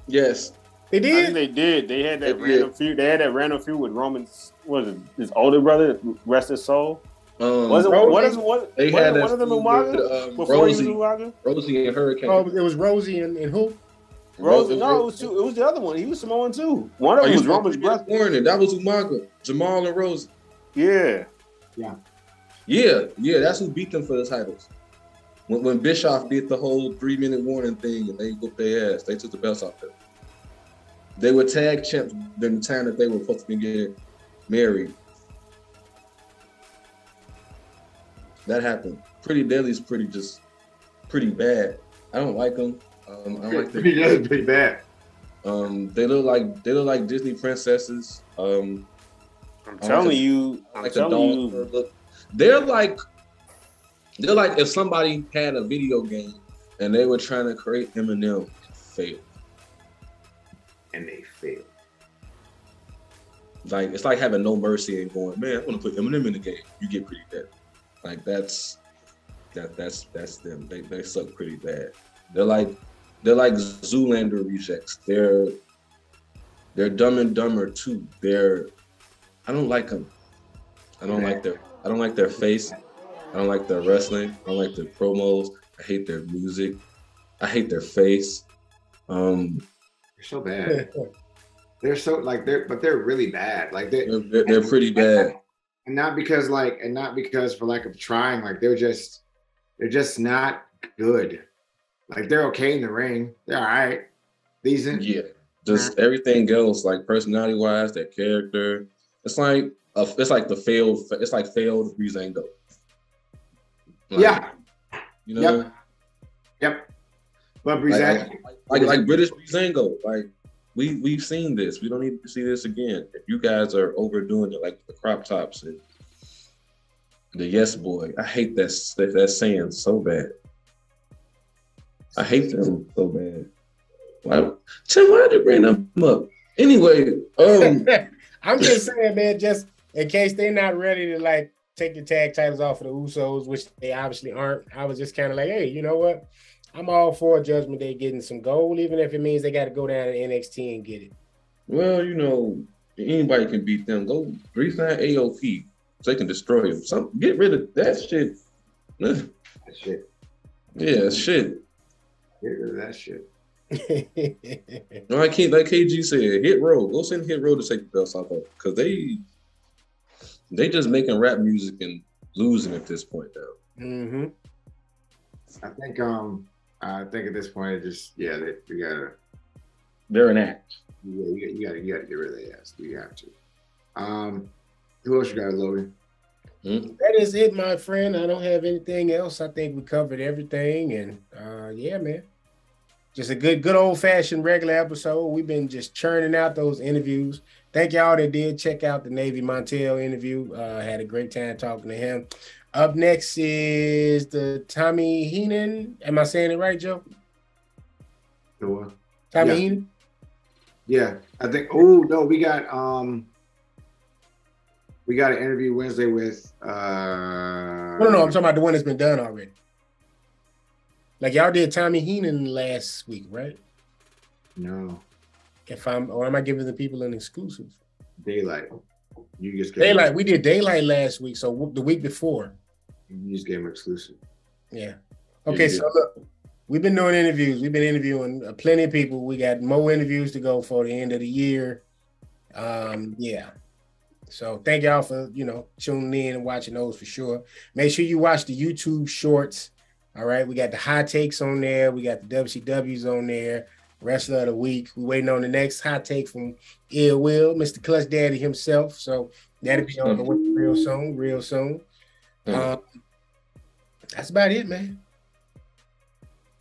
Yes, they did. I think they did. They had that random feud. They had that random feud with Roman's. What was it? His older brother, rest his soul. Was it one of them Umaga before he was Umaga? Rosie and Hurricane. Oh, it was Rosie and who? Rosie, no, it was the other one. He was Samoan too. One of them was Roman's brother. That was Umaga, Jamal and Rosie. Yeah. That's who beat them for the titles. When Bischoff did the whole 3-minute warning thing and they whooped their ass, they took the belts off them. They were tag champs during the time that they were supposed to be getting married. That happened. Pretty Deadly's pretty bad. I don't like them. I don't like them. Pretty bad. They look like Disney princesses. I'm telling you. They're like if somebody had a video game and they were trying to create Eminem and failed. And they failed. Like it's like having No Mercy and going, man, I want to put Eminem in the game. You get Pretty Dead. Like that's them. They suck pretty bad. They're like Zoolander rejects. They're Dumb and Dumber too. I don't like them. I don't like their face. I don't like their wrestling. I don't like their promos. I hate their music. I hate their face. They're so bad. They're really bad. Like they're pretty bad. And not because for lack of trying. Like they're just not good. Like they're okay in the ring. They're all right. Decent. Yeah. Just everything else, like personality wise, their character. It's like failed Breezango. Yeah. You know, Yep. But Breezango, like British Breezango, like we've seen this. We don't need to see this again. If you guys are overdoing it, like the crop tops and the yes boy, I hate that saying so bad. I hate them so bad. Why? Tim, why did you bring them up? Anyway, I'm just saying, man, just in case they're not ready to like take the tag titles off of the Usos, which they obviously aren't. I was just kind of like, hey, you know what? I'm all for Judgment Day getting some gold, even if it means they got to go down to NXT and get it. Well, you know, anybody can beat them. Go re-sign AOP so they can destroy them. Get rid of that shit. that shit. Yeah, shit. Get rid of that shit. No, like KG said, Hit Row. Go send Hit Row to take the belts off of because they just making rap music and losing at this point now. Mm-hmm. I think at this point, it just we gotta. They're an act. Yeah, you gotta get rid of the ass. You have to. Who else you got, Logan? That is it, my friend. I don't have anything else. I think we covered everything, and yeah, man. Just a good old-fashioned regular episode. We've been just churning out those interviews. Thank y'all that did check out the Navy Montel interview. Had a great time talking to him. Up next is the Tommy Heenan. Am I saying it right, Joe? Tommy Heenan? Yeah, I think. Oh no, we got an interview Wednesday with. No, I'm talking about the one that's been done already. Like y'all did Tommy Heenan last week, right? No. Or am I giving the people an exclusive? Daylight. You just Daylight. We did Daylight last week, so the week before. You just gave him exclusive. Yeah. Okay, so look, we've been doing interviews. We've been interviewing plenty of people. We got more interviews to go for the end of the year. Yeah. So thank y'all for tuning in and watching those for sure. Make sure you watch the YouTube shorts. All right, we got the hot takes on there. We got the WCWs on there. Wrestler of the week. We're waiting on the next hot take from Ill Will, Mr. Clutch Daddy himself. So that'll be on the way real soon. That's about it, man.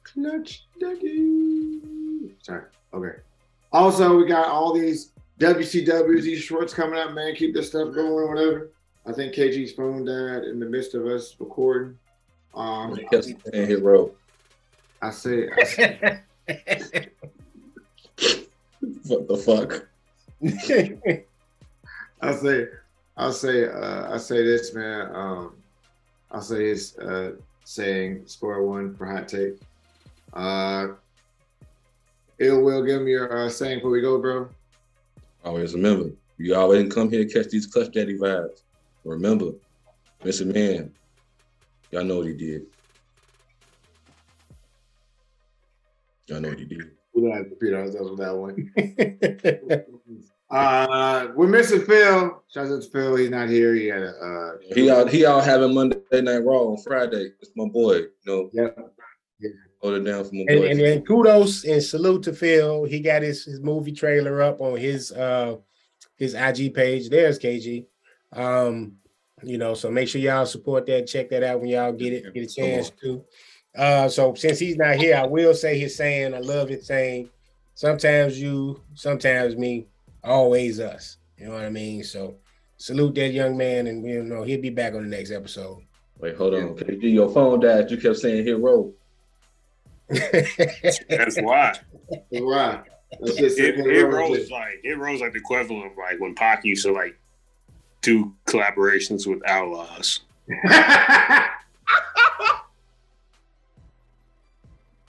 Clutch Daddy. Sorry. Okay. Also, we got all these WCWs, these shorts coming out, man. Keep this stuff going or whatever. I think KG's phone died in the midst of us recording. Hit Row. I say what the fuck? I'll say this, man. I'll say this saying score one for hot take. Ill Will, give me your saying before we go, bro. Always remember, you always come here to catch these Clutch Daddy vibes. Remember, Mr. Man, y'all know what he did. Y'all know what he did. We don't have to repeat ourselves with that one. We're missing Phil. Shout out to Phil. He's not here. He had he out having Monday Night Raw on Friday. It's my boy. Yeah. Hold it down for my boy. And kudos and salute to Phil. He got his movie trailer up on his IG page. There's KG. So make sure y'all support that. Check that out when y'all get a chance to. So since he's not here, I will say his saying. I love his saying. Sometimes you, sometimes me, always us. You know what I mean? So salute that young man, and he'll be back on the next episode. Wait, hold on. KG, your phone died. You kept saying Hit Row. That's why. Right. Hit Row is like the equivalent of like when Pac used to like do collaborations with Outlaws.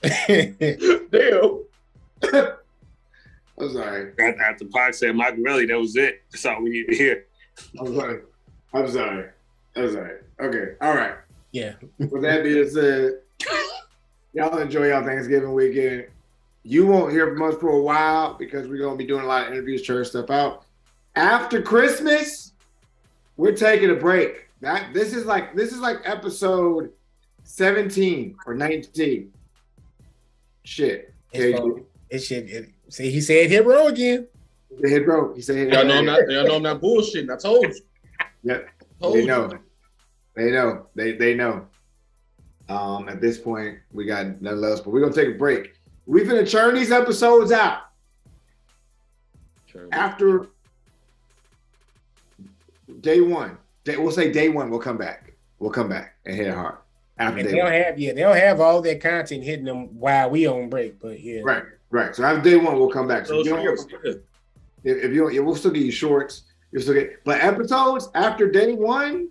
Damn. I'm sorry. After Pac said Machiavelli, that was it. That's all we need to hear. I'm sorry. Okay. All right. Yeah. With that being said, y'all enjoy y'all Thanksgiving weekend. You won't hear from us for a while because we're gonna be doing a lot of interviews, church stuff out. After Christmas, we're taking a break. This is like episode 17 or 19. Shit. See, he said Hit Row again. Hit Row. He said y'all know I'm not bullshitting. I told you. Yeah. They know. They know. At this point, we got nothing else, but we're gonna take a break. We're gonna churn these episodes out. Sure. After day one, we'll say day one, we'll come back. We'll come back and hit it hard. After And day they one. don't have all that content hitting them while we on break, but yeah. Right. So after day one, we'll come back. So So if you don't, shorts, yeah. if you don't, we'll still get you shorts. You'll still get, but episodes after day one,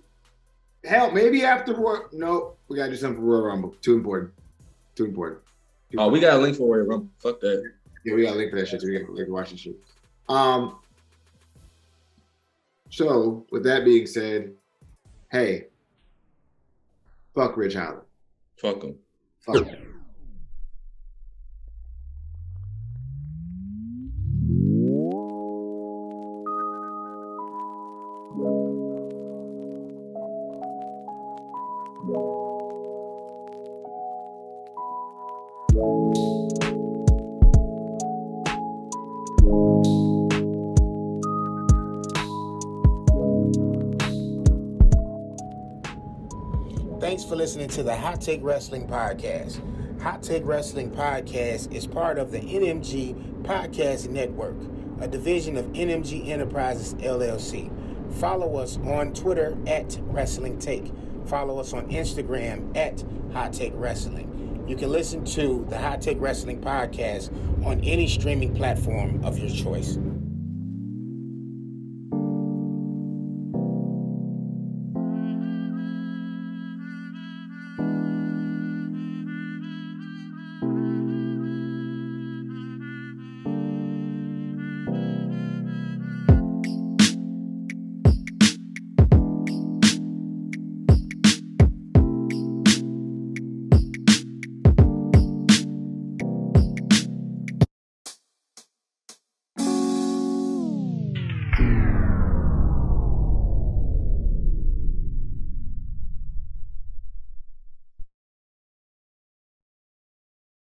hell, maybe after work. No, we gotta do something for Royal Rumble. Too important. Oh, we got a link for Royal Rumble. Fuck that. Yeah, we got a link for that shit. So we can watch this shit. So with that being said, hey, fuck Rich Holland. Fuck them. Fuck him. Thanks for listening to the Hot Take Wrestling Podcast. Hot Take Wrestling Podcast is part of the NMG Podcast Network, a division of NMG Enterprises, LLC. Follow us on Twitter at Wrestling Take. Follow us on Instagram at Hot Take Wrestling. You can listen to the Hot Take Wrestling Podcast on any streaming platform of your choice.